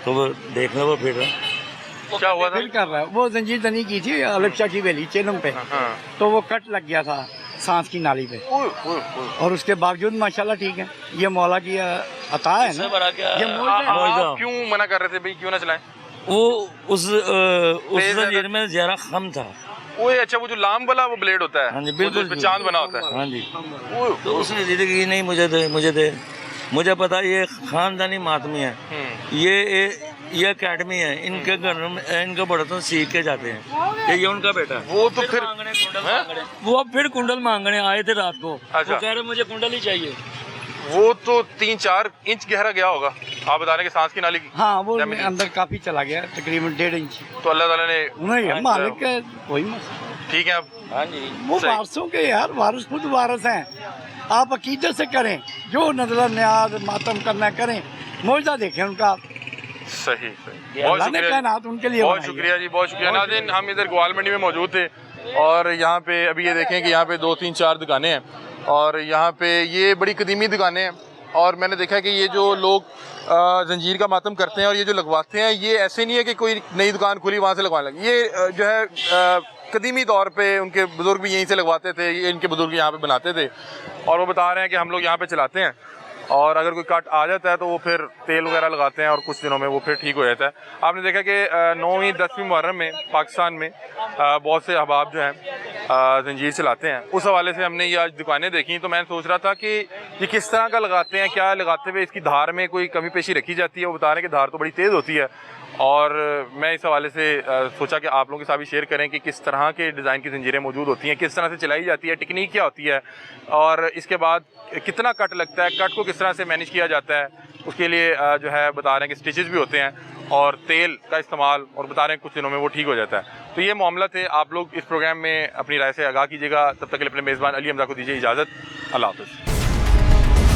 तो वो देख लो वो फिर क्या हुआ था? फिर कर रहा है वो जंजीर तनी की थी अलग की वैली चेलम पे, हाँ। तो वो कट लग गया था सांस की नाली पे, ओए, ओए, ओए। और उसके बावजूद माशाल्लाह ठीक है। ये मौला की अता है ना, बड़ा क्या ये मौला आप क्यों मना कर रहे थे भाई, क्यों ना चलाएं? वो उस जंजीर में जरा खम था। ओए, अच्छा, वो जो लाम वाला वो ब्लेड होता है, हाँ जी, वो बिल्कुल जिसपे चांद बना होता है। हाँ जी, ओए, तो उसने जिद की नहीं मुझे दे मुझे दे। मुझे पता ये खानदानी मातमी है, ये अकेडमी है, इनके घर में इनके बड़े तो सीख के जाते हैं। ये उनका बेटा है। वो तो फिर वो अब फिर कुंडल मांगने आए थे रात को। अच्छा। वो कह रहे मुझे कुंडल ही चाहिए। वो तो 3-4 इंच गहरा गया होगा। आप बता रहे हैं कि सांस की नाली की। हाँ वो जमीन। अंदर काफी चला गया, तकरीबन 1.5 इंच। तो अल्लाह ताला ने नहीं मालिक का कोई मसला, ठीक है। अब हाँ जी, वो सही। वारसों के यार, वारिस खुद वारिस हैं। आप अकीदत से करें, जो नजर न्याज मातम करना करें, मौजदा देखें उनका। सही सही, बहुत अल्लाह ने शुक्रिया कायनात उनके लिए बहुत बनाई है। शुक्रिया जी, बहुत शुक्रिया। नाज़रीन, हम इधर ग्वाल मंडी में मौजूद थे और यहाँ पे अभी ये देखें कि यहाँ पे 2-3-4 दुकानें हैं और यहाँ पे ये बड़ी कदीमी दुकानें हैं और मैंने देखा कि ये जो लोग जंजीर का मातम करते हैं और ये जो लगवाते हैं, ये ऐसे नहीं है कि कोई नई दुकान खुली वहाँ से लगवाने लगे। ये जो है कदीमी तौर पे उनके बुज़ुर्ग भी यहीं से लगवाते थे, ये इनके बुज़ुर्ग यहाँ पे बनाते थे और वो बता रहे हैं कि हम लोग यहाँ पे चलाते हैं और अगर कोई कट आ जाता है तो वो फिर तेल वगैरह लगाते हैं और कुछ दिनों में वो फिर ठीक हो जाता है। आपने देखा कि 9वीं 10वीं मुहर्रम में पाकिस्तान में बहुत से अहबाब जो हैं जंजीर चलाते हैं। उस हवाले से हमने ये आज दुकानें देखी तो मैं सोच रहा था कि ये किस तरह का लगाते हैं, क्या लगाते हुए इसकी धार में कोई कमी पेशी रखी जाती है। वो बता रहे हैं कि धार तो बड़ी तेज़ होती है और मैं इस हवाले से सोचा कि आप लोगों के साथ भी शेयर करें कि किस तरह के डिज़ाइन की जंजीरें मौजूद होती हैं, किस तरह से चलाई जाती है, टेक्निक क्या होती है और इसके बाद कितना कट लगता है, कट को किस तरह से मैनेज किया जाता है। उसके लिए जो है बता रहे हैं कि स्टिचेस भी होते हैं और तेल का इस्तेमाल, और बता रहे हैं कुछ दिनों में वो ठीक हो जाता है। तो ये मामला थे। आप लोग इस प्रोग्राम में अपनी राय से आगाह कीजिएगा। तब तक के लिए अपने मेज़बान अली हमजा को दीजिए इजाज़त। अल्लाह हाफ़िज़।